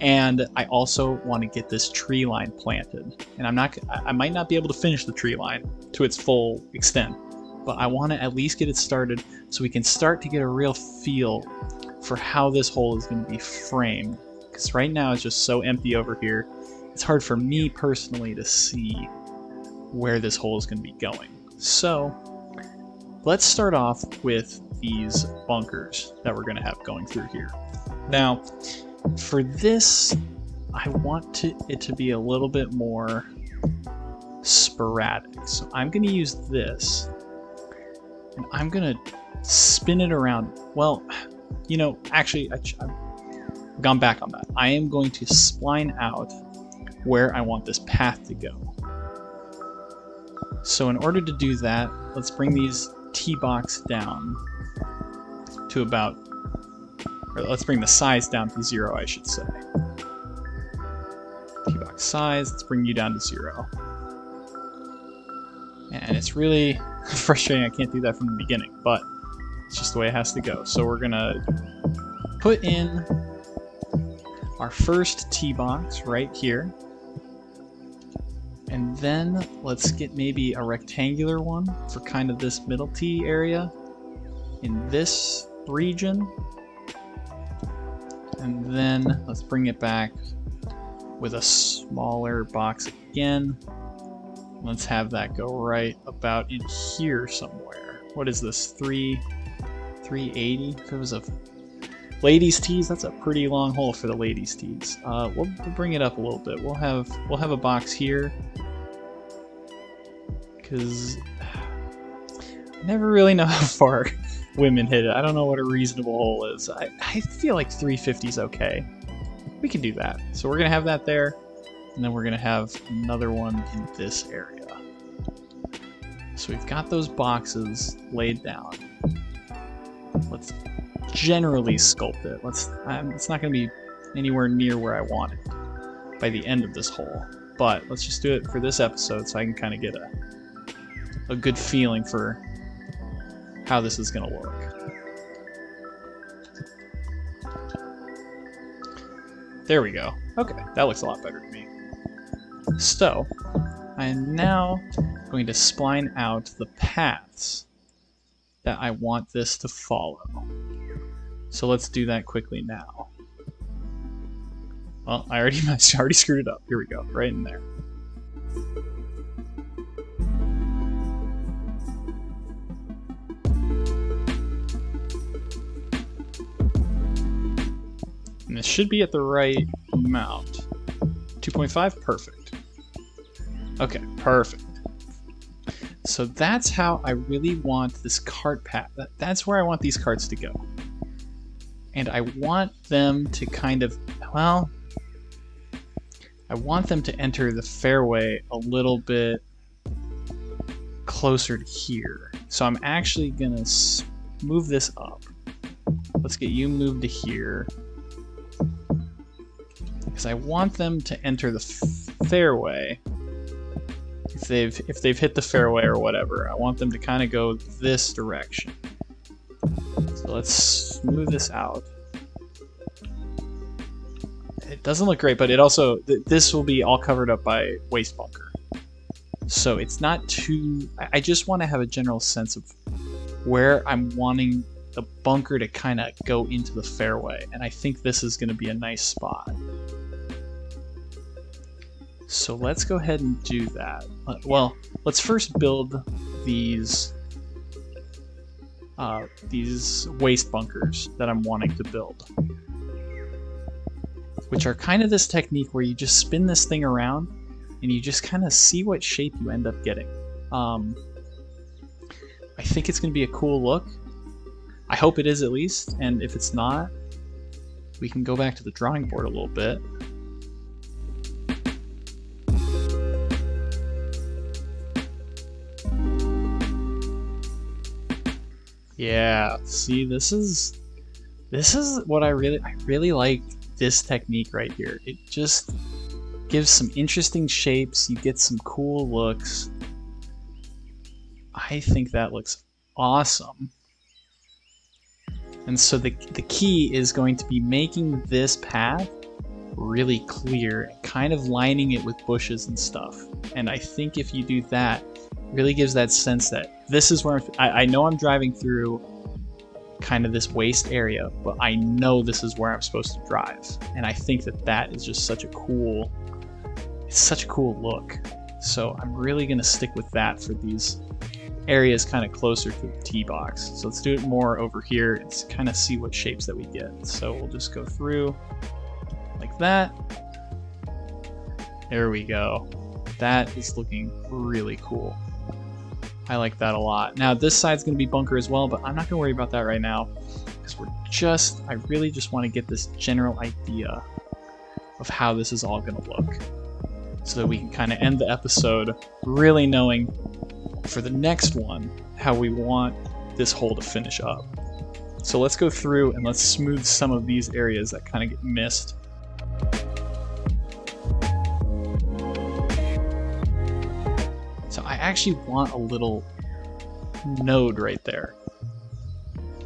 And I also want to get this tree line planted. And I might not be able to finish the tree line to its full extent, but I want to at least get it started so we can start to get a real feel for how this hole is going to be framed. Because right now it's just so empty over here. It's hard for me personally to see where this hole is going to be going. So let's start off with these bunkers that we're going to have going through here. Now, for this, I want it to be a little bit more sporadic. So I'm going to use this, and I'm going to spin it around. Well, you know, actually, I've gone back on that. I am going to spline out where I want this path to go. So in order to do that, let's bring these tee box down to about, or let's bring the size down to 0, I should say. Tee box size, let's bring you down to 0. And it's really frustrating I can't do that from the beginning, but it's just the way it has to go. So we're gonna put in our first tee box right here. And then let's get maybe a rectangular one for kind of this middle tee area in this region. And then let's bring it back with a smaller box again. Let's have that go right about in here somewhere. What is this, 380? If it was a ladies' tees, that's a pretty long hole for the ladies' tees. We'll bring it up a little bit. We'll have a box here, because I never really know how far women hit it. I don't know what a reasonable hole is. I feel like 350 is okay. We can do that. So we're gonna have that there, and then we're gonna have another one in this area. So we've got those boxes laid down. Let's generally sculpt it. It's not going to be anywhere near where I want it by the end of this hole, but let's just do it for this episode so I can kind of get a good feeling for how this is going to look. There we go. Okay, that looks a lot better to me. So I am now going to spline out the paths that I want this to follow. So let's do that quickly now. Well, I already screwed it up. Here we go, right in there. And this should be at the right amount. 2.5, perfect. Okay, perfect. So that's how I really want this cart path. That's where I want these carts to go. And I want them to kind of, well, I want them to enter the fairway a little bit closer to here. So I'm actually gonna move this up. Let's get you moved to here. Because I want them to enter the fairway. If they've hit the fairway or whatever, I want them to kind of go this direction. So let's smooth this out. It doesn't look great, but it also, this will be all covered up by waste bunker. So it's not too, I just want to have a general sense of where I'm wanting the bunker to kind of go into the fairway. And I think this is going to be a nice spot. So let's go ahead and do that. Well, let's first build these waste bunkers that I'm wanting to build, which are kind of this technique where you just spin this thing around and you just kind of see what shape you end up getting. I think it's going to be a cool look. I hope it is at least, and if it's not, we can go back to the drawing board a little bit. Yeah, see, this is what I really like this technique right here. It just gives some interesting shapes, you get some cool looks. I think that looks awesome. And so the key is going to be making this path really clear, kind of lining it with bushes and stuff. And I think if you do that, really gives that sense that this is where I know I'm driving through kind of this waste area, but I know this is where I'm supposed to drive. And I think that that is just such a cool, it's such a cool look. So I'm really going to stick with that for these areas kind of closer to the tee box. So let's do it more over here and kind of see what shapes that we get. So we'll just go through like that. There we go. That is looking really cool. I like that a lot. Now this side's going to be bunker as well, but I'm not going to worry about that right now because I really just want to get this general idea of how this is all going to look so that we can kind of end the episode really knowing for the next one how we want this hole to finish up. So let's go through and let's smooth some of these areas that kind of get missed. So I actually want a little node right there.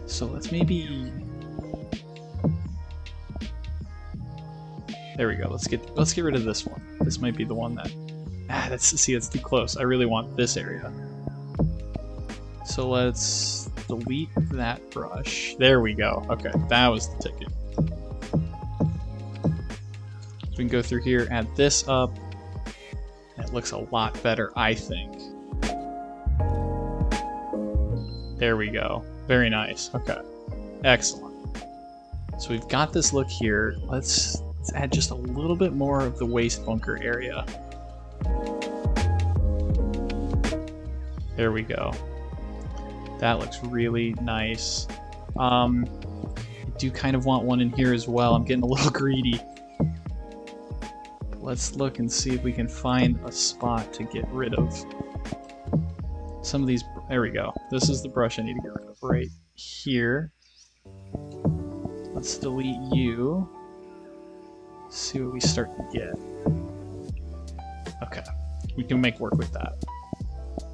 So let's maybe, there we go. Let's get rid of this one. This might be the one that, that's too close. I really want this area. So let's delete that brush. There we go. Okay, that was the ticket. We can go through here, add this up. It looks a lot better, I think. There we go. Very nice. Okay. Excellent. So we've got this look here. Let's add just a little bit more of the waste bunker area. There we go. That looks really nice. I do kind of want one in here as well. I'm getting a little greedy. Let's look and see if we can find a spot to get rid of some of these. There we go. This is the brush I need to get rid of right here. Let's delete you. See what we start to get. Okay, we can make work with that.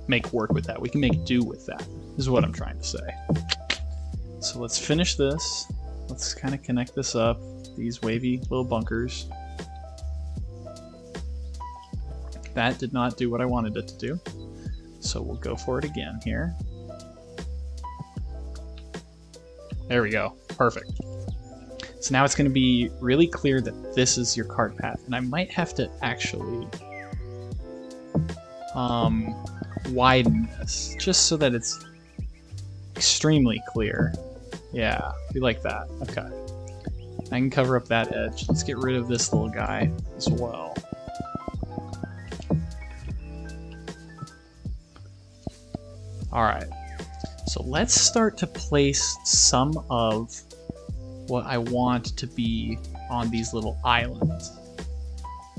Make work with that. We can make do with that, is what I'm trying to say. So let's finish this. Let's kind of connect this up. These wavy little bunkers. That did not do what I wanted it to do. So we'll go for it again here. There we go. Perfect. So now it's going to be really clear that this is your cart path. And I might have to actually widen this just so that it's extremely clear. Yeah, we like that. Okay. I can cover up that edge. Let's get rid of this little guy as well. Alright, so let's start to place some of what I want to be on these little islands.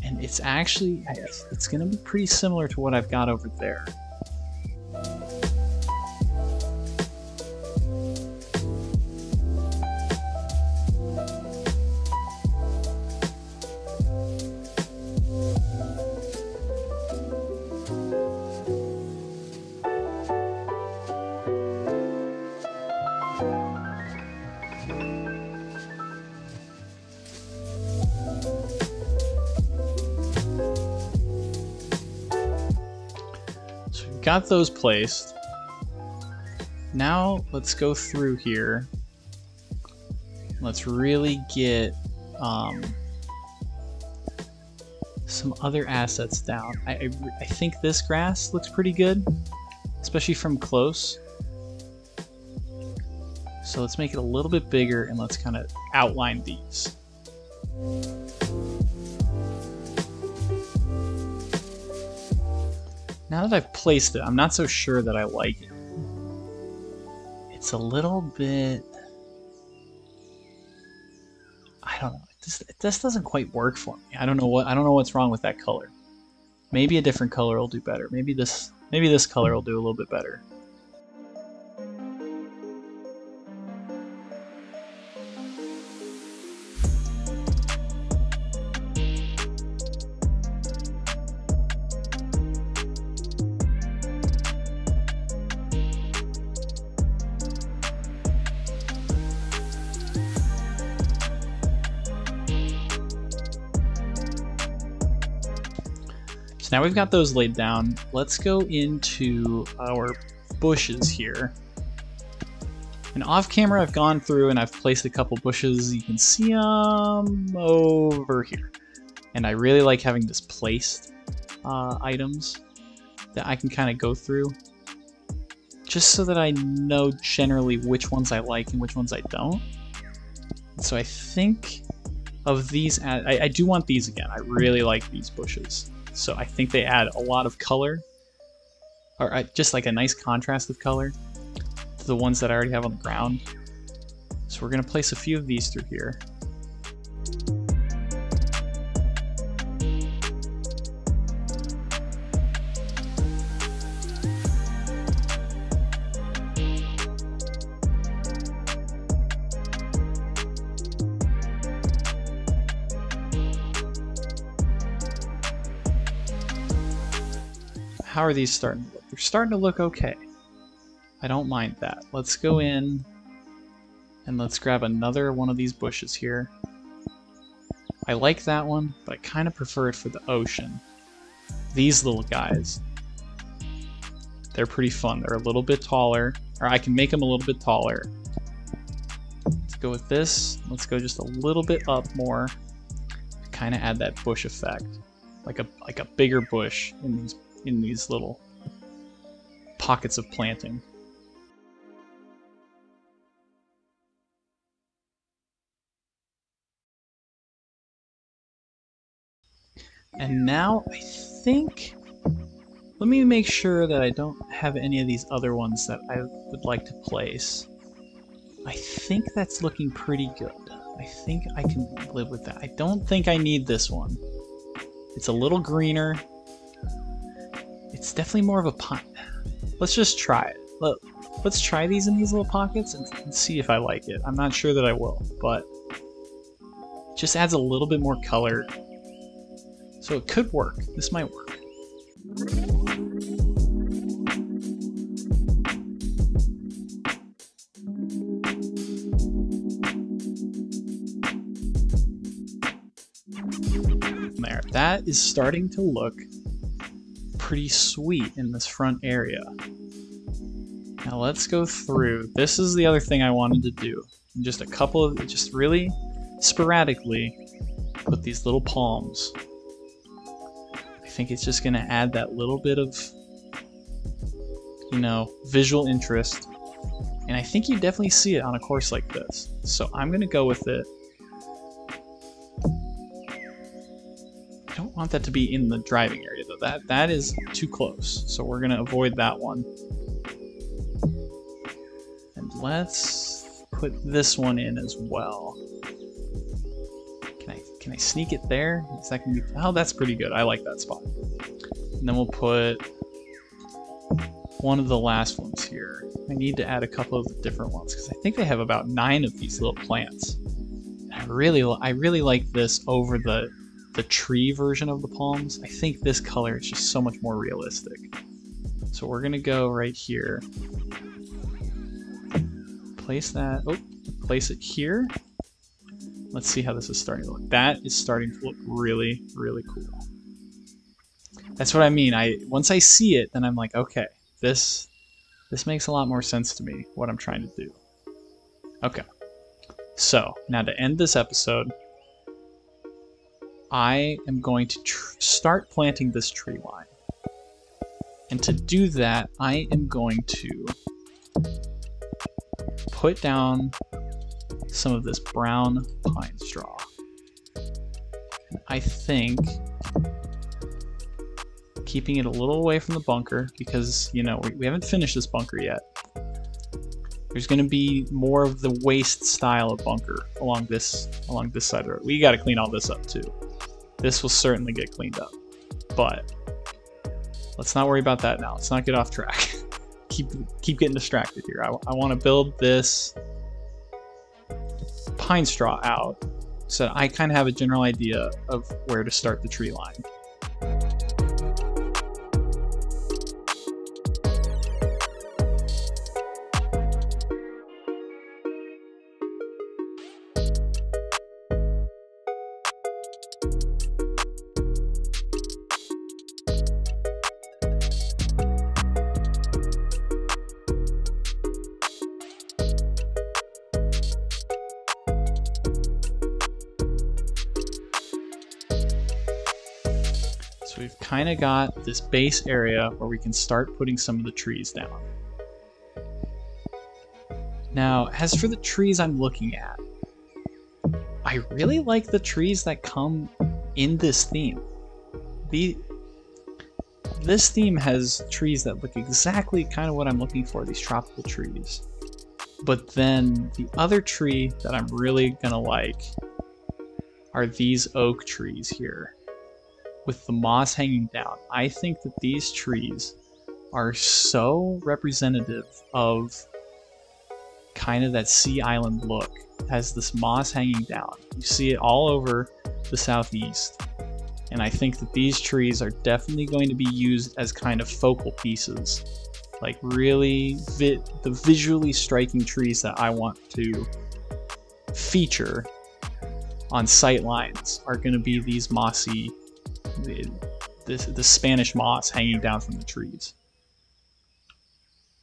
And it's actually, it's going to be pretty similar to what I've got over there. Got those placed. Now let's go through here. Let's really get some other assets down. I think this grass looks pretty good, especially from close. So let's make it a little bit bigger and let's kind of outline these. Now that I've placed it, I'm not so sure that I like it. It's a little bit... I don't know. This doesn't quite work for me. I don't know what's wrong with that color. Maybe a different color will do better. Maybe this color will do a little bit better. So now we've got those laid down. Let's go into our bushes here. And off camera, I've gone through and I've placed a couple bushes. You can see them over here. And I really like having this placed items that I can kind of go through, just so that I know generally which ones I like and which ones I don't. So I think of these, I do want these again. I really like these bushes. So I think they add a lot of color, or just like a nice contrast of color to the ones that I already have on the ground. So we're going to place a few of these through here. How are these starting to look? They're starting to look okay. I don't mind that. Let's go in and let's grab another one of these bushes here. I like that one, but I kind of prefer it for the ocean. These little guys, they're pretty fun. They're a little bit taller, or I can make them a little bit taller. Let's go with this. Let's go just a little bit up more. Kind of add that bush effect, like a bigger bush in these little pockets of planting. And now I think, let me make sure that I don't have any of these other ones that I would like to place. I think that's looking pretty good. I think I can live with that. I don't think I need this one. It's a little greener. It's definitely more of a pot. Let's just try it. Let's try these in these little pockets and see if I like it. I'm not sure that I will, but it just adds a little bit more color. So it could work. This might work. There. That is starting to look pretty sweet in this front area. Now let's go through. This is the other thing I wanted to do. Just a couple of, just really sporadically put these little palms. I think it's just gonna add that little bit of, you know, visual interest. And I think you definitely see it on a course like this. So I'm gonna go with it. I don't want that to be in the driving area though. That is too close. So we're gonna avoid that one. And let's put this one in as well. Can I sneak it there? Is that gonna be, oh, that's pretty good. I like that spot. And then we'll put one of the last ones here. I need to add a couple of the different ones because I think they have about 9 of these little plants. I really like this over the tree version of the palms. I think this color is just so much more realistic. So we're gonna go right here. Place that. Oh, place it here. Let's see how this is starting to look. That is starting to look really, really cool. That's what I mean. Once I see it, then I'm like, okay, this makes a lot more sense to me, what I'm trying to do. Okay. So, now to end this episode, I am going to start planting this tree line. And to do that, I am going to put down some of this brown pine straw. And I think keeping it a little away from the bunker because, you know, we haven't finished this bunker yet. There's going to be more of the waste style of bunker along this side of the road. We got to clean all this up too. This will certainly get cleaned up, but let's not worry about that now. Let's not get off track. keep getting distracted here. I want to build this pine straw out so I kind of have a general idea of where to start the tree line. So we've kind of got this base area where we can start putting some of the trees down. Now, as for the trees I'm looking at, I really like the trees that come in this theme. This theme has trees that look exactly kind of what I'm looking for, these tropical trees. But then the other tree that I'm really gonna like are these oak trees here with the moss hanging down. I think that these trees are so representative of kind of that sea island look. It has this moss hanging down. You see it all over the southeast. And I think that these trees are definitely going to be used as kind of focal pieces. Like really the visually striking trees that I want to feature on sight lines are going to be these mossy, the Spanish moss hanging down from the trees.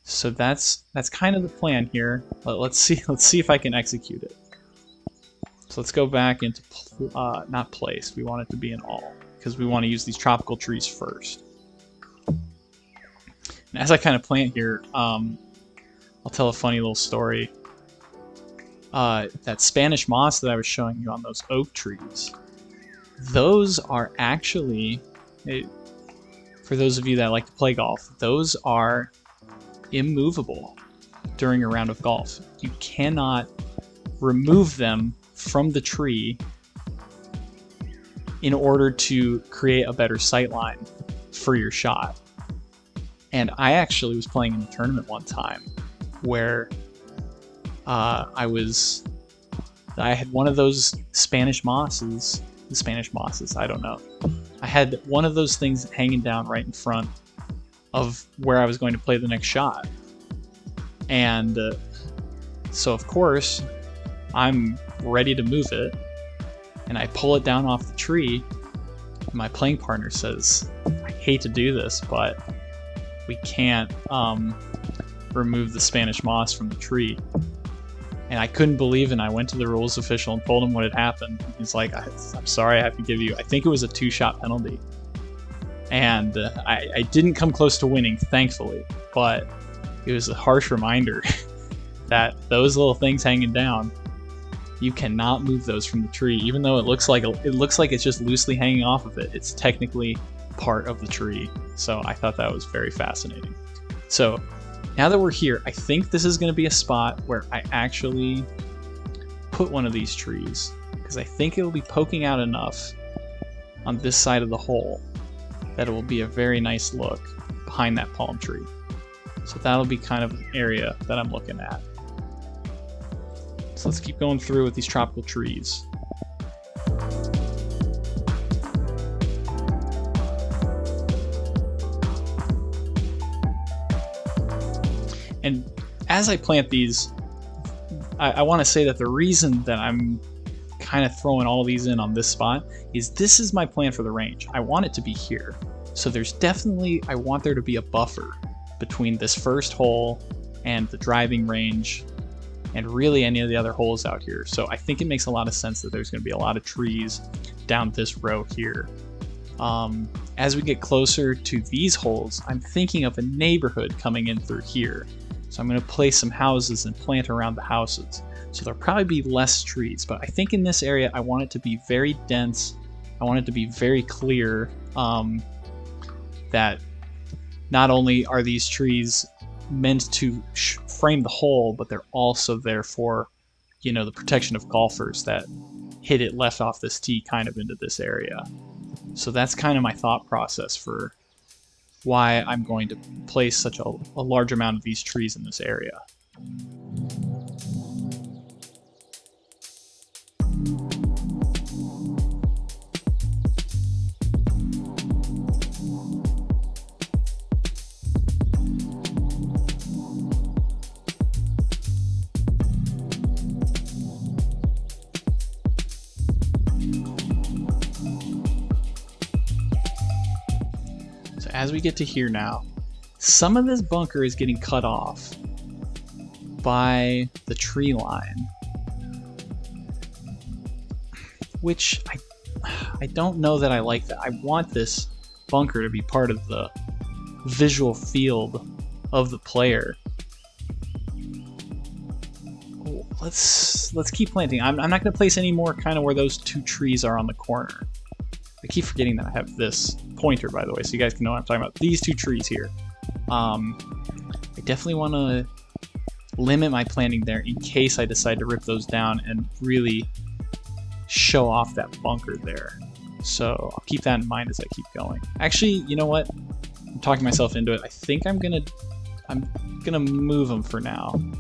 So that's kind of the plan here. But let's see if I can execute it. So let's go back into not place. We want it to be in all because we want to use these tropical trees first. And as I kind of plant here, I'll tell a funny little story. That Spanish moss that I was showing you on those oak trees, those are actually, for those of you that like to play golf, those are immovable during a round of golf. You cannot remove them from the tree in order to create a better sight line for your shot. And I actually was playing in a tournament one time where I had one of those Spanish mosses, I don't know. I had one of those things hanging down right in front of where I was going to play the next shot. And so of course, I'm ready to move it, and I pull it down off the tree, and my playing partner says, "I hate to do this, but we can't remove the Spanish moss from the tree. And I couldn't believe it, and I went to the rules official and told him what had happened. He's like, I'm sorry, I have to give you, I think it was a 2-shot penalty. And I didn't come close to winning, thankfully, but it was a harsh reminder that those little things hanging down, you cannot move those from the tree. Even though it looks like it's just loosely hanging off of it, it's technically part of the tree. So I thought that was very fascinating. So now that we're here, I think this is going to be a spot where I actually put one of these trees, because I think it will be poking out enough on this side of the hole that it will be a very nice look behind that palm tree. So that'll be kind of an area that I'm looking at. So let's keep going through with these tropical trees. And as I plant these, I want to say that the reason that I'm kind of throwing all these in on this spot is this is my plan for the range. I want it to be here. So there's definitely, I want there to be a buffer between this first hole and the driving range and really any of the other holes out here. So I think it makes a lot of sense that there's going to be a lot of trees down this row here. As we get closer to these holes, I'm thinking of a neighborhood coming in through here. So I'm going to place some houses and plant around the houses. So there'll probably be less trees, but I think in this area I want it to be very dense. I want it to be very clear that not only are these trees meant to frame the hole, but they're also there for, you know, the protection of golfers that hit it left off this tee kind of into this area. So that's kind of my thought process for why I'm going to place such a large amount of these trees in this area. As we get to here now, some of this bunker is getting cut off by the tree line, which I don't know that I like that. I want this bunker to be part of the visual field of the player. Let's keep planting. I'm not going to place any more kind of where those two trees are on the corner. I keep forgetting that I have this pointer, by the way, so you guys can know what I'm talking about. These two trees here. I definitely want to limit my planting there in case I decide to rip those down and really show off that bunker there. So I'll keep that in mind as I keep going. Actually, you know what? I'm talking myself into it. I think I'm gonna move them for now. I'm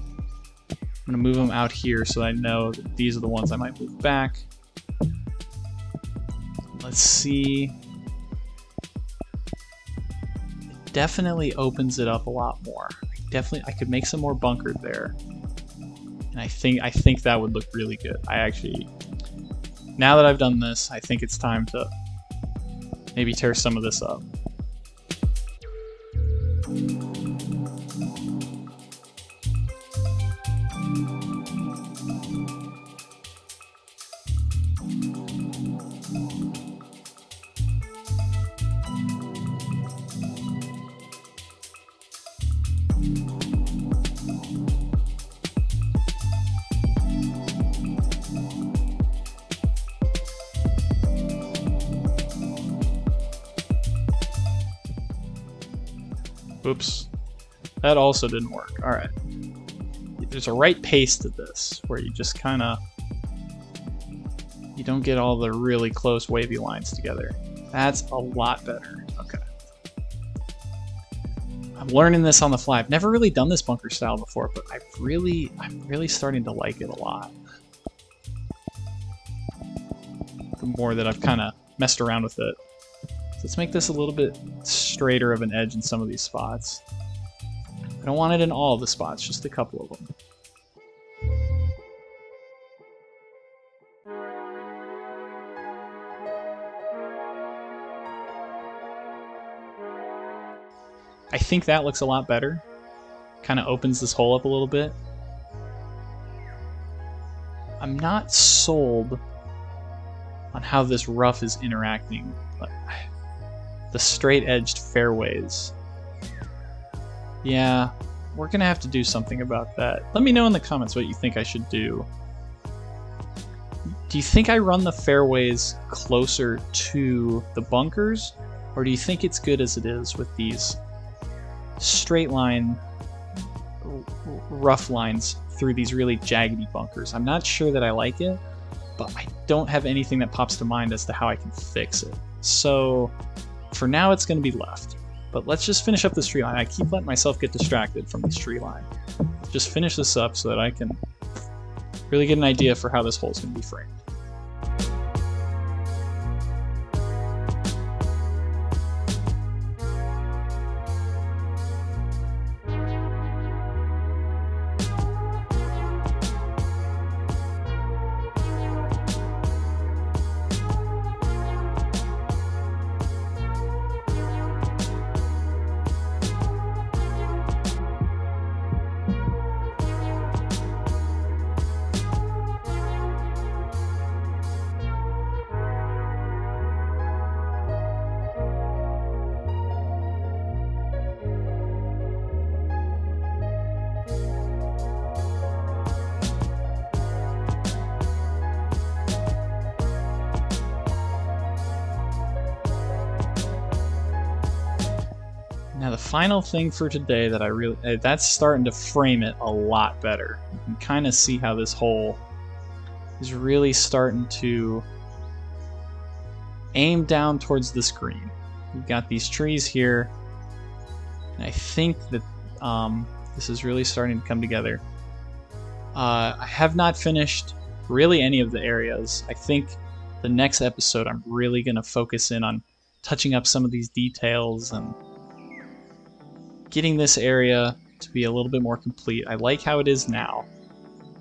gonna move them out here so I know that these are the ones I might move back. Let's see. It definitely opens it up a lot more. I could make some more bunkers there, and I think that would look really good. Now that I've done this, I think it's time to maybe tear some of this up. Oops, that also didn't work. All right, there's a right pace to this where you just kind of, you don't get all the really close wavy lines together. That's a lot better. Okay, I'm learning this on the fly. I've never really done this bunker style before, but I'm really starting to like it a lot. The more that I've kind of messed around with it. Let's make this a little bit straighter of an edge in some of these spots. I don't want it in all of the spots, just a couple of them. I think that looks a lot better. Kind of opens this hole up a little bit. I'm not sold on how this rough is interacting. The straight-edged fairways. Yeah, we're gonna have to do something about that. Let me know in the comments what you think I should do. Do you think I run the fairways closer to the bunkers, or do you think it's good as it is with these straight line rough lines through these really jaggedy bunkers? I'm not sure that I like it, but I don't have anything that pops to mind as to how I can fix it. So for now it's going to be left, but let's just finish up this tree line. I keep letting myself get distracted from this tree line. Just finish this up so that I can really get an idea for how this hole is going to be framed. Now the final thing for today that I really, that's starting to frame it a lot better. You can kind of see how this hole is really starting to aim down towards the screen. We've got these trees here, and I think that this is really starting to come together. I have not finished really any of the areas. I think the next episode I'm really going to focus in on touching up some of these details and getting this area to be a little bit more complete. I like how it is now,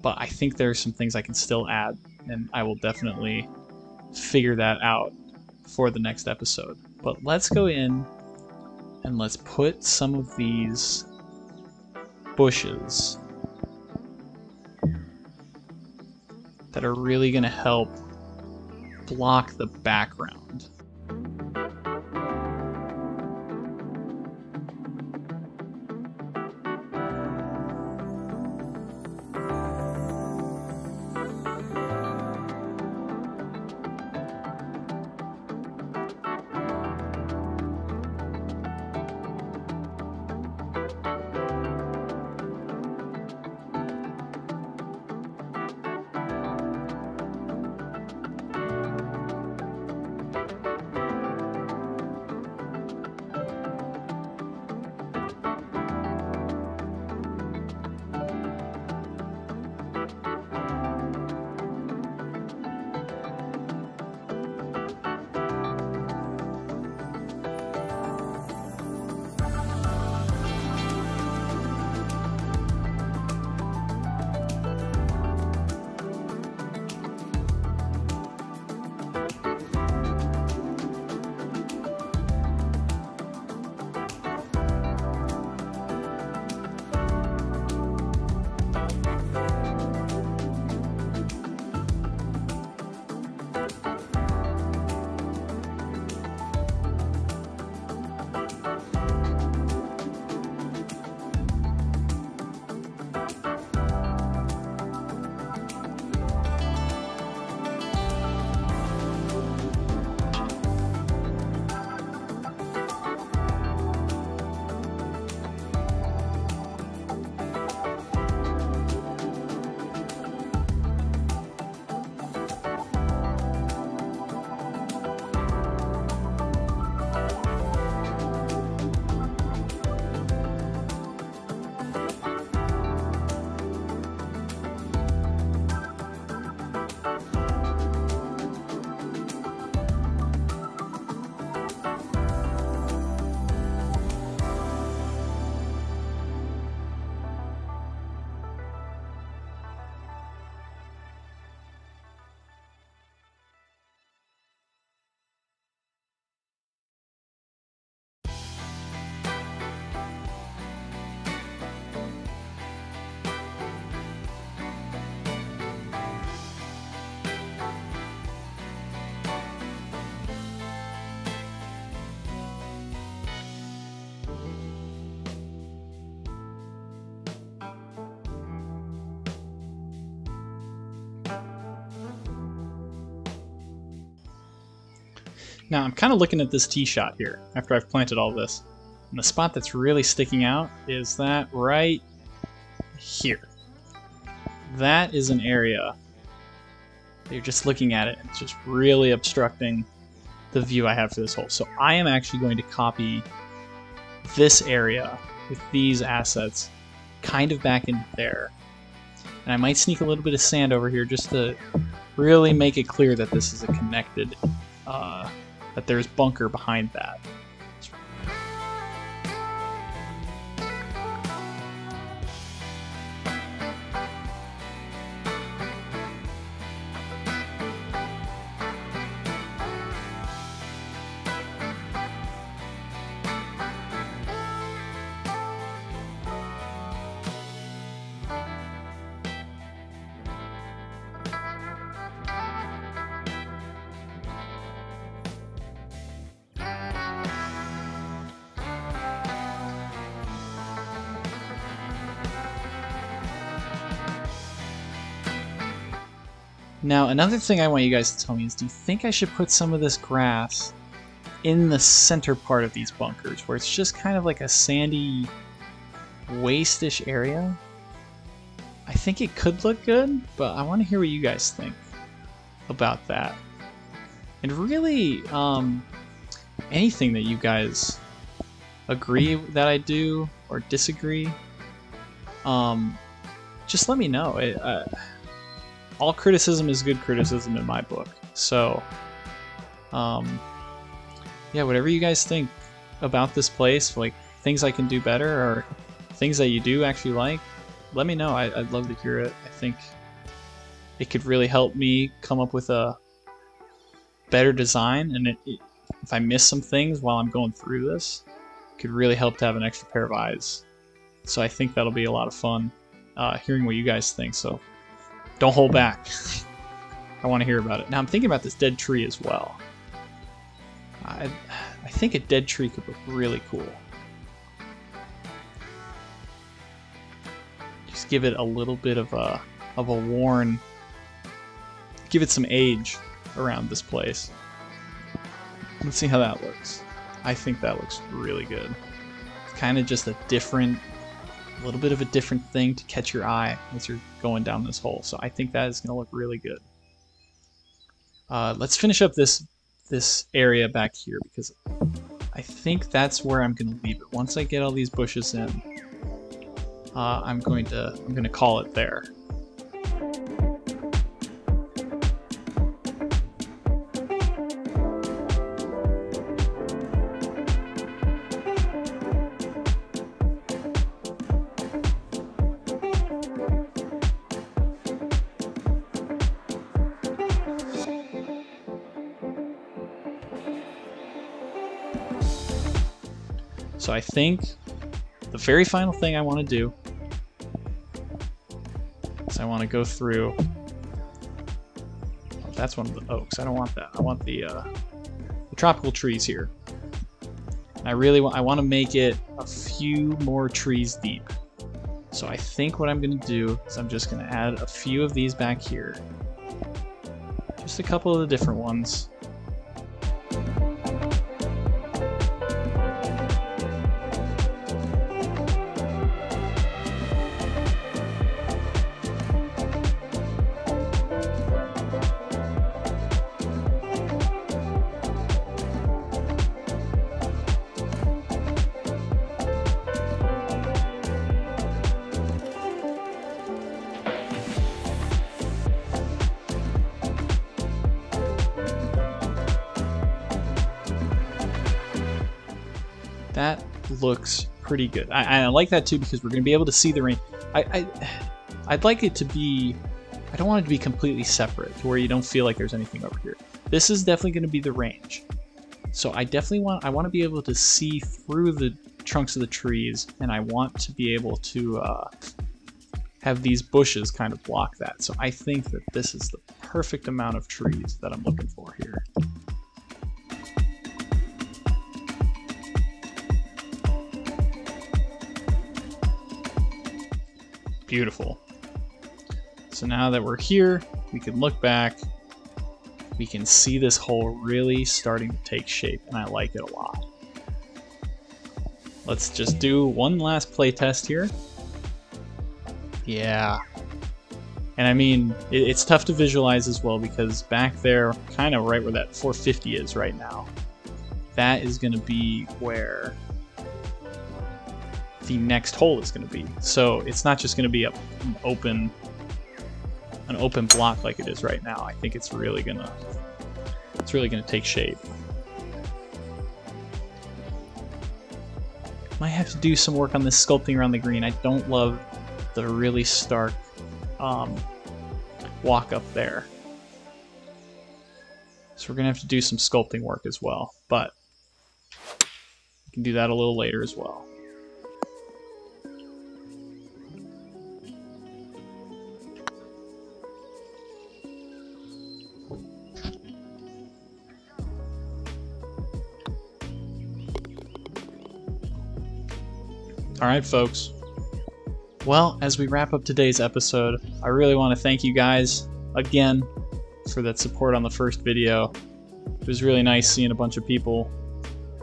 but I think there are some things I can still add, and I will definitely figure that out for the next episode. But let's go in and let's put some of these bushes that are really going to help block the background. Now I'm kind of looking at this tee shot here after I've planted all this. And the spot that's really sticking out is that right here. That is an area. You're just looking at it. It's just really obstructing the view I have for this hole. So I am actually going to copy this area with these assets kind of back in there. And I might sneak a little bit of sand over here just to really make it clear that this is a connected, that there's bunker behind that. Now, another thing I want you guys to tell me is, do you think I should put some of this grass in the center part of these bunkers, where it's just kind of like a sandy, waste-ish area? I think it could look good, but I want to hear what you guys think about that. And really, anything that you guys agree that I do or disagree, just let me know. All criticism is good criticism in my book. So, yeah, whatever you guys think about this place, like things I can do better or things that you do actually like, let me know. I'd love to hear it. I think it could really help me come up with a better design, and if I miss some things while I'm going through this, it could really help to have an extra pair of eyes. So I think that'll be a lot of fun hearing what you guys think. So don't hold back. I want to hear about it. Now I'm thinking about this dead tree as well. I think a dead tree could look really cool. Just give it a little bit of a worn, give it some age around this place. Let's see how that looks. I think that looks really good. It's kind of just a little bit of a different thing to catch your eye as you're going down this hole. So I think that is going to look really good. Let's finish up this area back here, because I think that's where I'm going to leave it. Once I get all these bushes in, I'm going to call it there. So I think the very final thing I want to do is I want to go through. Oh, that's one of the oaks. I don't want that. I want the tropical trees here. And I want to make it a few more trees deep. So I think what I'm going to do is I'm just going to add a few of these back here. Just a couple of the different ones. That looks pretty good. I like that too, because we're going to be able to see the rain. I'd like it to be, I don't want it to be completely separate to where you don't feel like there's anything over here. This is definitely going to be the range. So I want to be able to see through the trunks of the trees, and I want to be able to have these bushes kind of block that. So I think that this is the perfect amount of trees that I'm looking for here. Beautiful. So now that we're here, we can look back we can see this hole really starting to take shape, and I like it a lot. Let's just do one last play test here. Yeah. And I mean, it's tough to visualize as well, because back there, kind of right where that 450 is right now, that is going to be where the next hole is going to be. So it's not just going to be an open block like it is right now. I think it's really gonna take shape. Might have to do some work on this sculpting around the green. I don't love the really stark walk up there. So we're gonna have to do some sculpting work as well, but we can do that a little later as well. Alright folks, well, as we wrap up today's episode, I really want to thank you guys again for that support on the first video. It was really nice seeing a bunch of people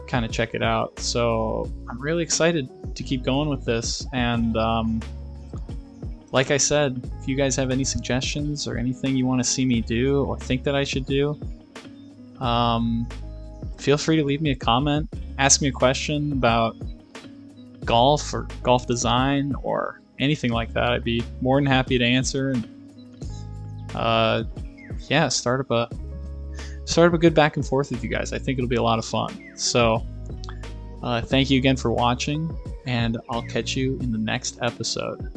kind of check it out, so I'm really excited to keep going with this. And like I said, if you guys have any suggestions or anything you want to see me do or think that I should do, feel free to leave me a comment, ask me a question about golf or golf design or anything like that. I'd be more than happy to answer, and yeah, start up a good back and forth with you guys. I think it'll be a lot of fun. So thank you again for watching, and I'll catch you in the next episode.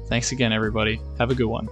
Thanks again, everybody. Have a good one.